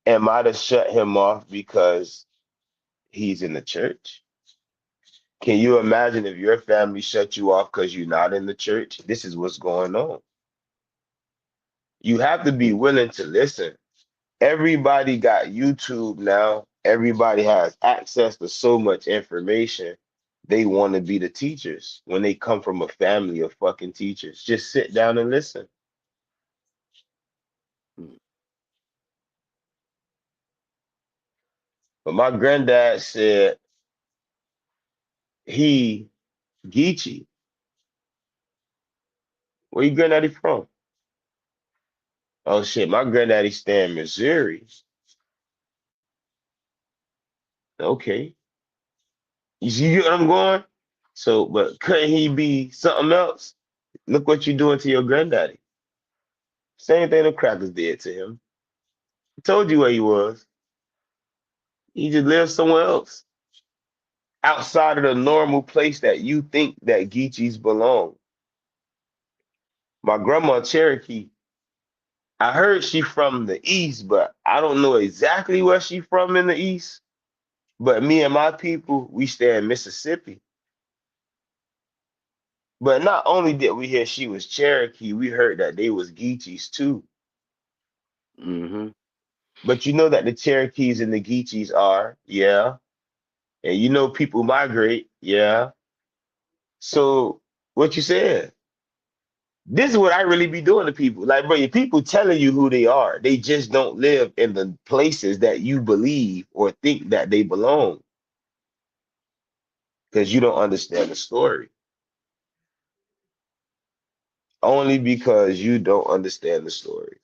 Am I to shut him off because he's in the church? Can you imagine if your family shut you off because you're not in the church? This is what's going on. You have to be willing to listen. Everybody got YouTube now. Everybody has access to so much information. They want to be the teachers when they come from a family of fucking teachers. Just sit down and listen. But my granddad said he Geechee. Where your granddaddy from? Oh shit, my granddaddy stay in Missouri. Okay. You see what I'm going? So, but couldn't he be something else? Look what you're doing to your granddaddy. Same thing the crackers did to him. I told you where he was. He just lived somewhere else. Outside of the normal place that you think that Geechees belong. My grandma Cherokee, I heard she from the east, but I don't know exactly where she from in the east. But me and my people, we stay in Mississippi. But not only did we hear she was Cherokee, we heard that they was Geechees too. Mm-hmm. But you know that the Cherokees and the Geechees are, yeah. And you know people migrate, yeah. So what you said? This is what I really be doing to people. Like, bro, your people telling you who they are. They just don't live in the places that you believe or think that they belong because you don't understand the story. Only because you don't understand the story.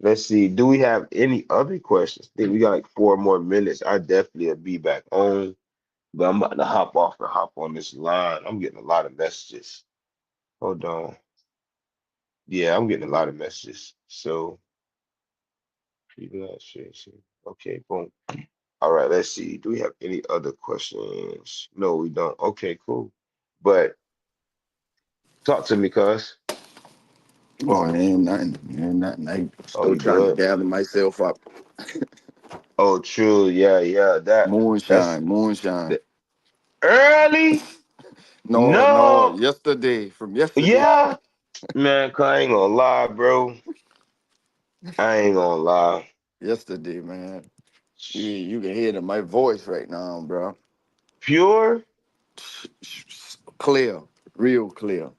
Let's see. Do we have any other questions? I think we got like 4 more minutes. I definitely will be back on, but I'm about to hop off and hop on this line. I'm getting a lot of messages. Hold on. Yeah, I'm getting a lot of messages. So, okay, boom. All right, let's see. Do we have any other questions? No, we don't. Okay, cool. But talk to me, cuz. Oh, it ain't nothing. It ain't nothing. I Oh, still you trying to good? gather myself up. Oh, true. Yeah, yeah. That's Moonshine, moonshine. the early. No, no, No. yesterday, from yesterday. Yeah. Man, 'cause I ain't gonna lie, bro. I ain't gonna lie. Yesterday, man. You can hear it in my voice right now, bro. Pure? Clear, real clear.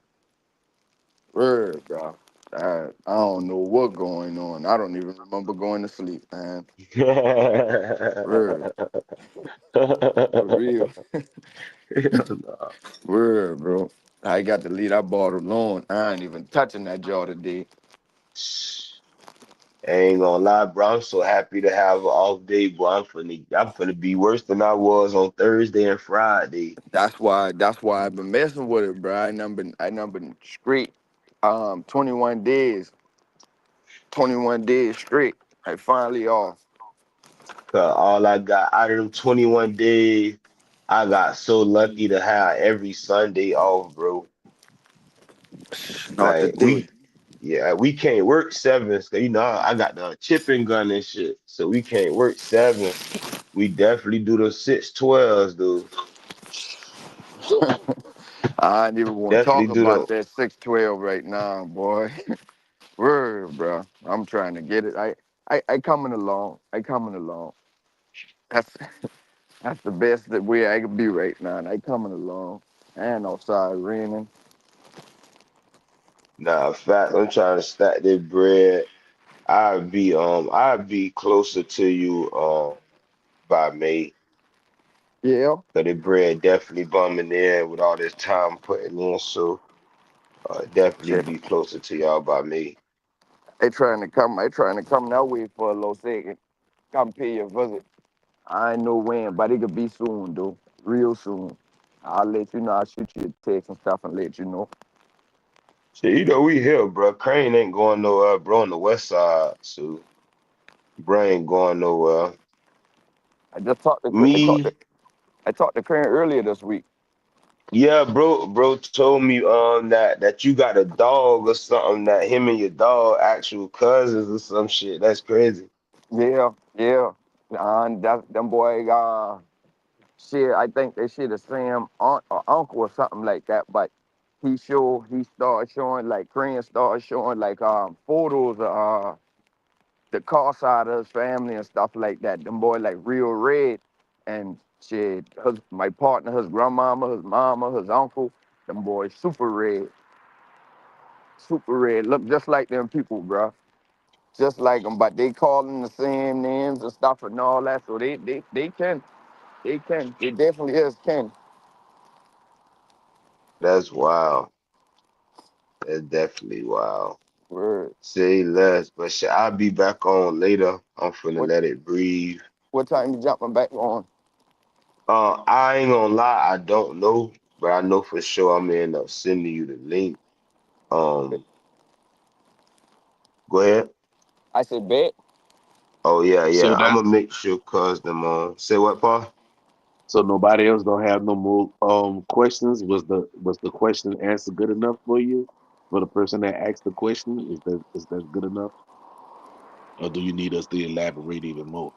Word, bro. I don't know what going on. I don't even remember going to sleep, man. Word, for real. Word, bro. I got to leave that bottle alone. I ain't even touching that jar today. I ain't gonna lie, bro. I'm so happy to have an off day, boy. I'm finna be worse than I was on Thursday and Friday. That's why I've been messing with it, bro. I been straight 21 days. 21 days straight. I finally off. 'Cause all I got out of them 21 days, I got so lucky to have every Sunday off, bro. Not Like today. we can't work sevens. 'Cause, I got the chipping gun and shit, so we can't work seven. We definitely do the 6/12s, dude. I ain't even want to Definitely talk do about the. that 612 right now, boy. Word, bro. I'm trying to get it. I coming along. I coming along. That's that's the best that way I could be right now. I coming along. And outside raining. Nah, fact, I'm trying to stack this bread. I'd be closer to you by May. Yeah. Cause the bread definitely bumming in with all this time putting in. So definitely Shit. be closer to y'all by May. They trying to come that way for a little second. Come pay your visit. I ain't know when, but it could be soon, though. Real soon. I'll let you know. I'll shoot you a text and stuff and let you know. So we here, bro. Crane ain't going nowhere, bro, on the west side. So bro ain't going nowhere. I just talked to I talked to Me, I talked to Karen earlier this week. yeah, bro told me that you got a dog or something, that him and your dog actual cousins or some shit. That's crazy. Yeah, yeah. Them boy shit, I think they shit the same aunt or uncle or something like that, but he started showing like Korean started showing like photos of the car side of his family and stuff like that. Them boy like real red and shit. My partner, his grandmama, his mama, his uncle, Them boys super red. Look just like them people, bro. Just like them, but they call them the same names and stuff and all that. So they can. It definitely is Ken. That's wild. That's definitely wild. Word. Say less, but I'll be back on later. I'm finna What let it breathe. what time you jumping back on? I ain't gonna lie, I don't know, but I know for sure I'm gonna end up sending you the link. Um, go ahead. I said bet. Oh yeah, So yeah. I'm that gonna make sure cuz them on. Say what, Paul? so nobody else don't have no more questions. Was the question answer good enough for you? For the person that asked the question, is that good enough? Or do you need us to elaborate even more?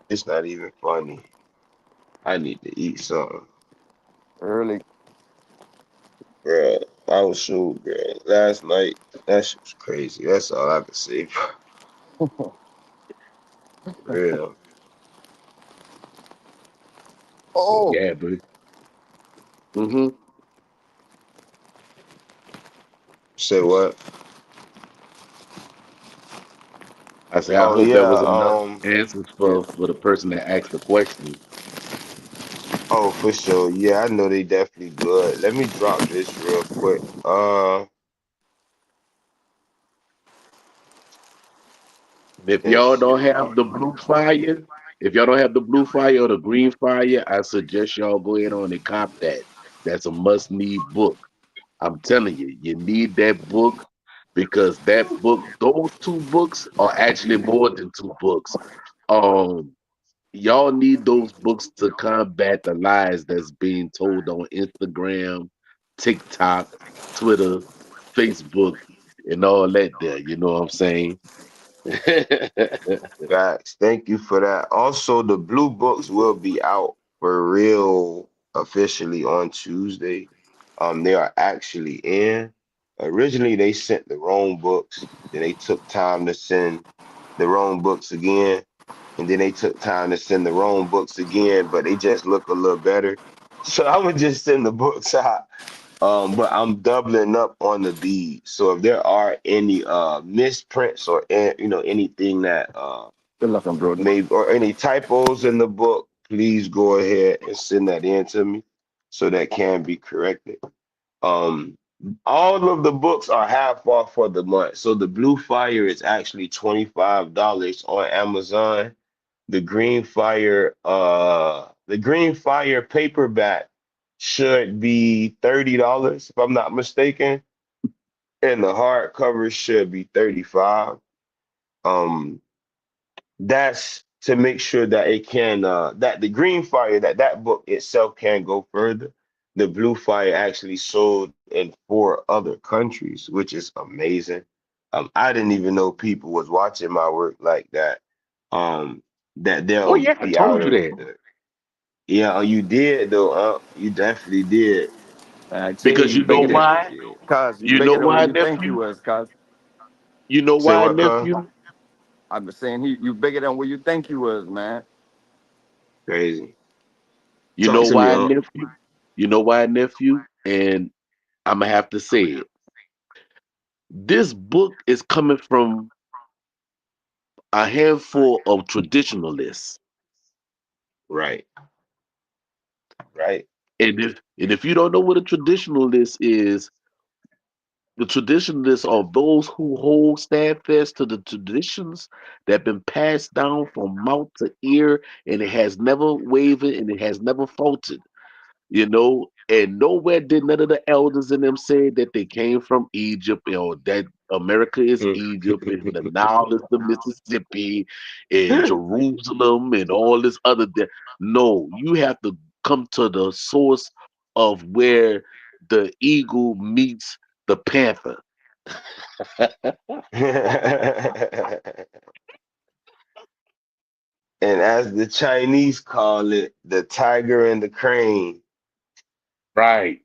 It's not even funny. I need to eat something. Early. Bruh, I was so bruh. Last night, that shit was crazy. That's all I can say. Real. Oh, Yeah, but mm-hmm. Say what? I say I Oh hope that yeah, was enough answers yeah. for the person that asked the question. oh for sure. Yeah, I know they definitely good. Let me drop this real quick. If Let's y'all see. don't have the blue fire, if y'all don't have the blue fire or the green fire, I suggest y'all go ahead on and cop that. That's a must need book. I'm telling you, you need that book because that book, those two books are actually more than two books. Um, y'all need those books to combat the lies that's being told on Instagram, TikTok, Twitter, Facebook, and all that there. You know what I'm saying? Facts. Thank you for that. Also, the blue books will be out for real officially on Tuesday. They are actually in. Originally, they sent the wrong books. Then they took time to send the wrong books again. And then they took time to send the wrong books again, but they just look a little better. So I would just send the books out. But I'm doubling up on the bead. So if there are any misprints or anything that Good looking, brother. maybe or any typos in the book, please go ahead and send that in to me so that can be corrected. Um, all of the books are half off for the month. So the Blue Fire is actually $25 on Amazon. The Green Fire paperback should be $30 if I'm not mistaken, and the hardcover should be 35. Um, that's to make sure that it can that the Green Fire that book itself can go further. The Blue Fire actually sold in 4 other countries, which is amazing. I didn't even know people was watching my work like that. That Oh they'll yeah, I be out told you of that yeah, you did though. You definitely did. I tell you, because you you know bigger You than, definitely why? did. cuz you You know bigger than what why, you think you nephew? was, cuz. You know Say why, what, cuz? nephew? I've been saying you bigger than what you think you was, man. Crazy. You Talk know to me, why, huh? nephew? You know why, nephew? And I'm gonna have to say it. This book is coming from a handful of traditionalists. Right, right. And if you don't know what a traditionalist is, the traditionalists are those who hold steadfast to the traditions that have been passed down from mouth to ear, and it has never wavered and it has never faltered. And nowhere did none of the elders in them say that they came from Egypt or that America is Egypt and the Nile is the Mississippi and Jerusalem and all this other. No, you have to come to the source of where the eagle meets the panther. And as the Chinese call it, the tiger and the crane. Right,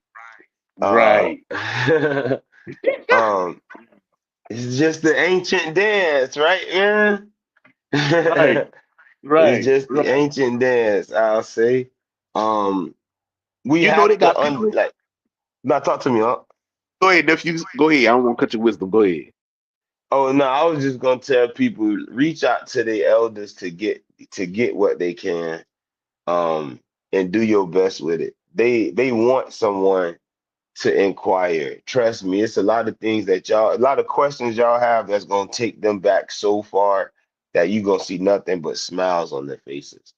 Uh, right. um, it's just the ancient dance, right, man? Right, It's right, just the right. ancient dance, I'll say. Um, we You know they have to got people. like now talk to me, huh? Go ahead, nephew. Go ahead. I don't want to cut your wisdom. Go ahead. Oh no, I was just gonna tell people reach out to their elders to get what they can, and do your best with it. They want someone to inquire. Trust me, it's a lot of things that a lot of questions y'all have that's gonna take them back so far that you gonna see nothing but smiles on their faces.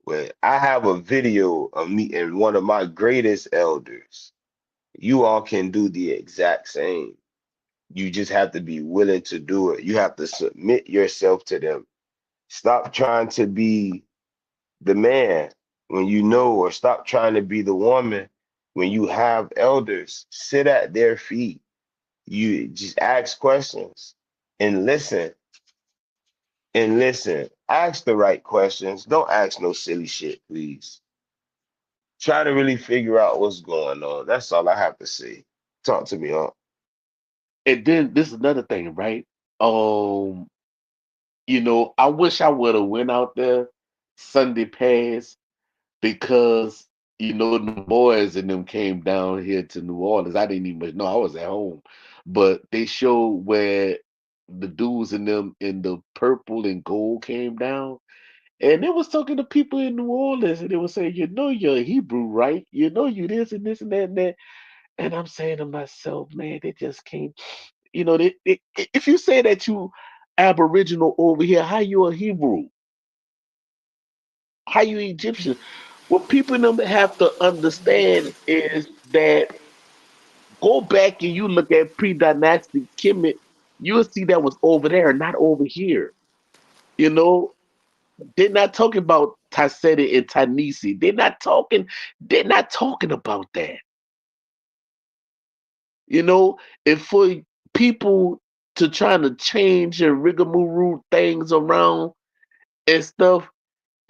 When I have a video of me and one of my greatest elders, you all can do the exact same. You just have to be willing to do it. You have to submit yourself to them. Stop trying to be the man when you know, or stop trying to be the woman when you have elders. Sit at their feet. You just ask questions and listen and listen. Ask the right questions. Don't ask no silly shit, please. Try to really figure out what's going on. That's all I have to say. Talk to me, huh? And then this is another thing, right? Um, I wish I would have went out there Sunday past because the boys and them came down here to New Orleans. I didn't even know I was at home, but they showed where the dudes and them in the purple and gold came down. And they was talking to people in New Orleans, and they were saying, you're Hebrew, right? You this and this and that and that. And I'm saying to myself, man, they just can't. If you say that you Aboriginal over here, how you a Hebrew? How you Egyptian? What people in them have to understand is that go back and you look at pre-dynastic Kemet, you'll see that was over there, not over here. You know, they're not talking about Taseti and Tanisi. They're not talking about that. And for people to try to change and rigmarole things around and stuff.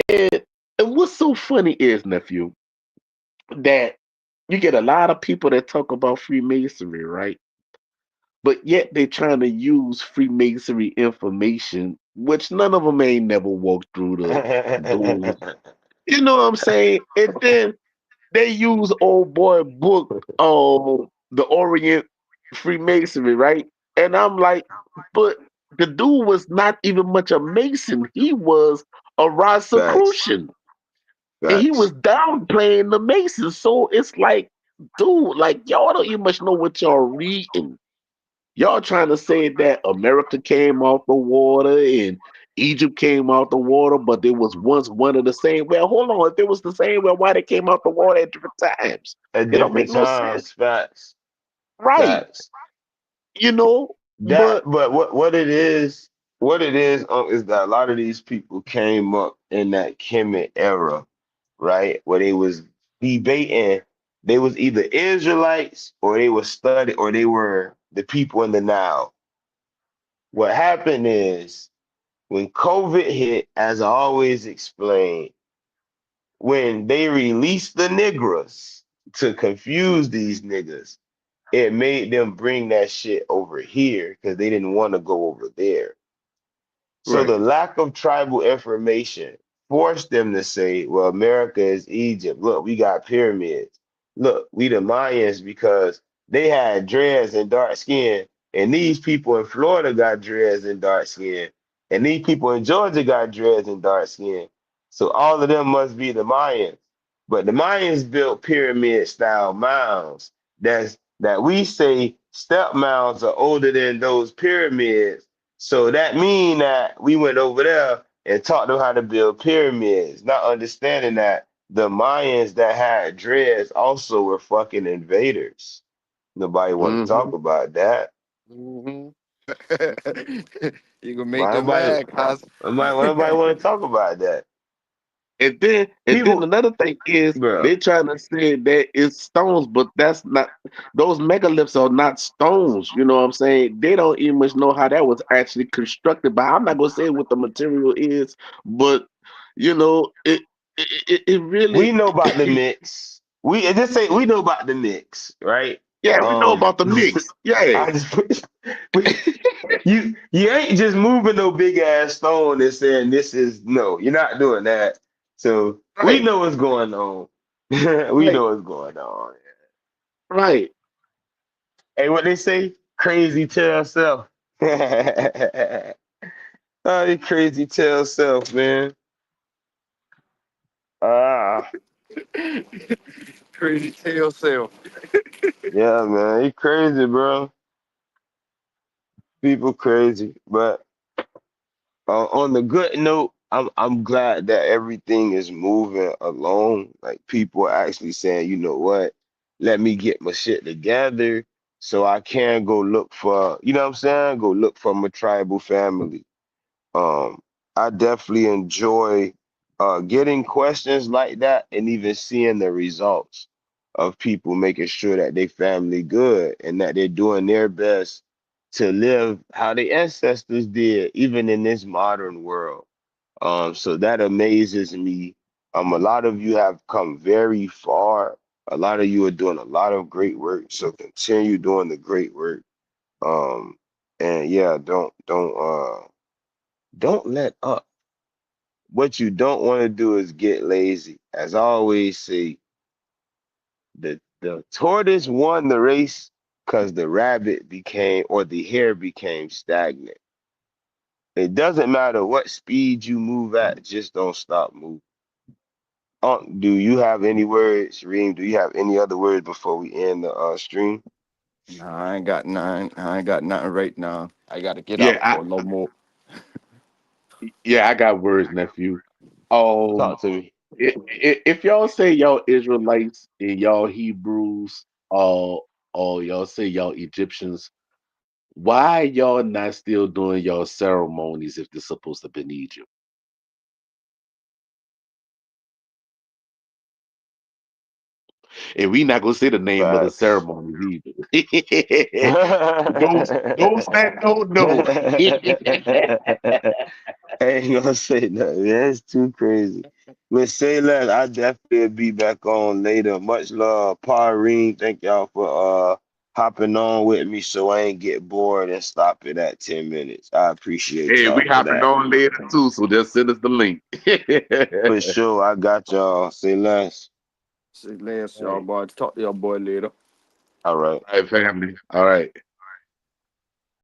And what's so funny is, nephew, that you get a lot of people that talk about Freemasonry, right? But yet they trying to use Freemasonry information, which none of them ain't never walked through the doors. You know what I'm saying? And then they use old boy book on the Orient Freemasonry, right? And I'm like, but the dude was not even much a Mason. He was a Facts. Rosicrucian. And he was Facts. downplaying the Masons. So it's like, dude, like y'all don't even much know what y'all reading. Y'all trying to say that America came off the water and Egypt came out the water, but there was once one of the same. Well, hold on. If it was the same, well, why they came out the water at different times? At It don't make different no sense. times. Facts. Right. Facts. You know, That, but but what it is that a lot of these people came up in that Kemet era, right? Where they was debating, they was either Israelites or they were study or they were the people in the now. What happened is when COVID hit, as I always explain, when they released the niggers to confuse these niggas, it made them bring that shit over here because they didn't want to go over there. So right. the lack of tribal information forced them to say, well, America is Egypt. Look, we got pyramids. Look, we the Mayans because they had dreads and dark skin. And these people in Florida got dreads and dark skin. And these people in Georgia got dreads and dark skin. So all of them must be the Mayans. But the Mayans built pyramid style mounds. That we say step mounds are older than those pyramids, so that mean that we went over there and taught them how to build pyramids, not understanding that the Mayans that had dreads also were fucking invaders. Nobody want to talk Mm-hmm. about that. Hmm. You gonna make Why them nobody, mad, cuz. why nobody want to talk about that? And then People, another thing is bro. they're trying to say that it's stones, but that's not those megaliths are not stones. You know what I'm saying? They don't even much know how that was actually constructed. But I'm not gonna say what the material is, but it We really know about the mix. We just say we know about the mix, right? yeah, we know Um, about the mix. Yeah. I just put, You ain't just moving no big ass stone and saying this is no, you're not doing that. So we Right, know what's going on. We right, know what's going on. right. Hey, what they say? Crazy tell self. Oh, you crazy tell self, man. Ah, Crazy tail self. yeah, man. You crazy, bro. People crazy. But on the good note, I'm glad that everything is moving along. Like people are actually saying, you know what? Let me get my shit together so I can go look for, you know what I'm saying? Go look for my tribal family. Um, I definitely enjoy getting questions like that and even seeing the results of people making sure that they family good and that they're doing their best to live how the ancestors did, even in this modern world. So that amazes me. A lot of you have come very far. A lot of you are doing a lot of great work. So continue doing the great work. Um, and yeah, don't let up. What you don't want to do is get lazy. As I always say, the tortoise won the race because the rabbit became or the hare became stagnant. It doesn't matter what speed you move at, just don't stop moving. Do you have any words, Reem? Do you have any other words before we end the stream? Nah, I ain't got none. I ain't got nothing right now. I got to get Yeah, out for a little more. yeah, I got words, nephew. Um, Talk to me. if y'all say y'all Israelites and y'all Hebrews, or y'all say y'all Egyptians, why y'all not still doing y'all ceremonies if they're supposed to be in Egypt? And we not gonna say the name of the Facts. ceremonies either. Those that don't know. I ain't gonna say nothing. That's too crazy. But say less. I definitely will be back on later. Much love, Pareen. Thank y'all for hopping on with me so I ain't get bored and stop it at 10 minutes. I appreciate Hey, we y'all for hopping that. on later too, so just send us the link. For sure. I got y'all. Say less. See, last All y'all right. boy. Talk to your boy later. All right. All right, family. All right.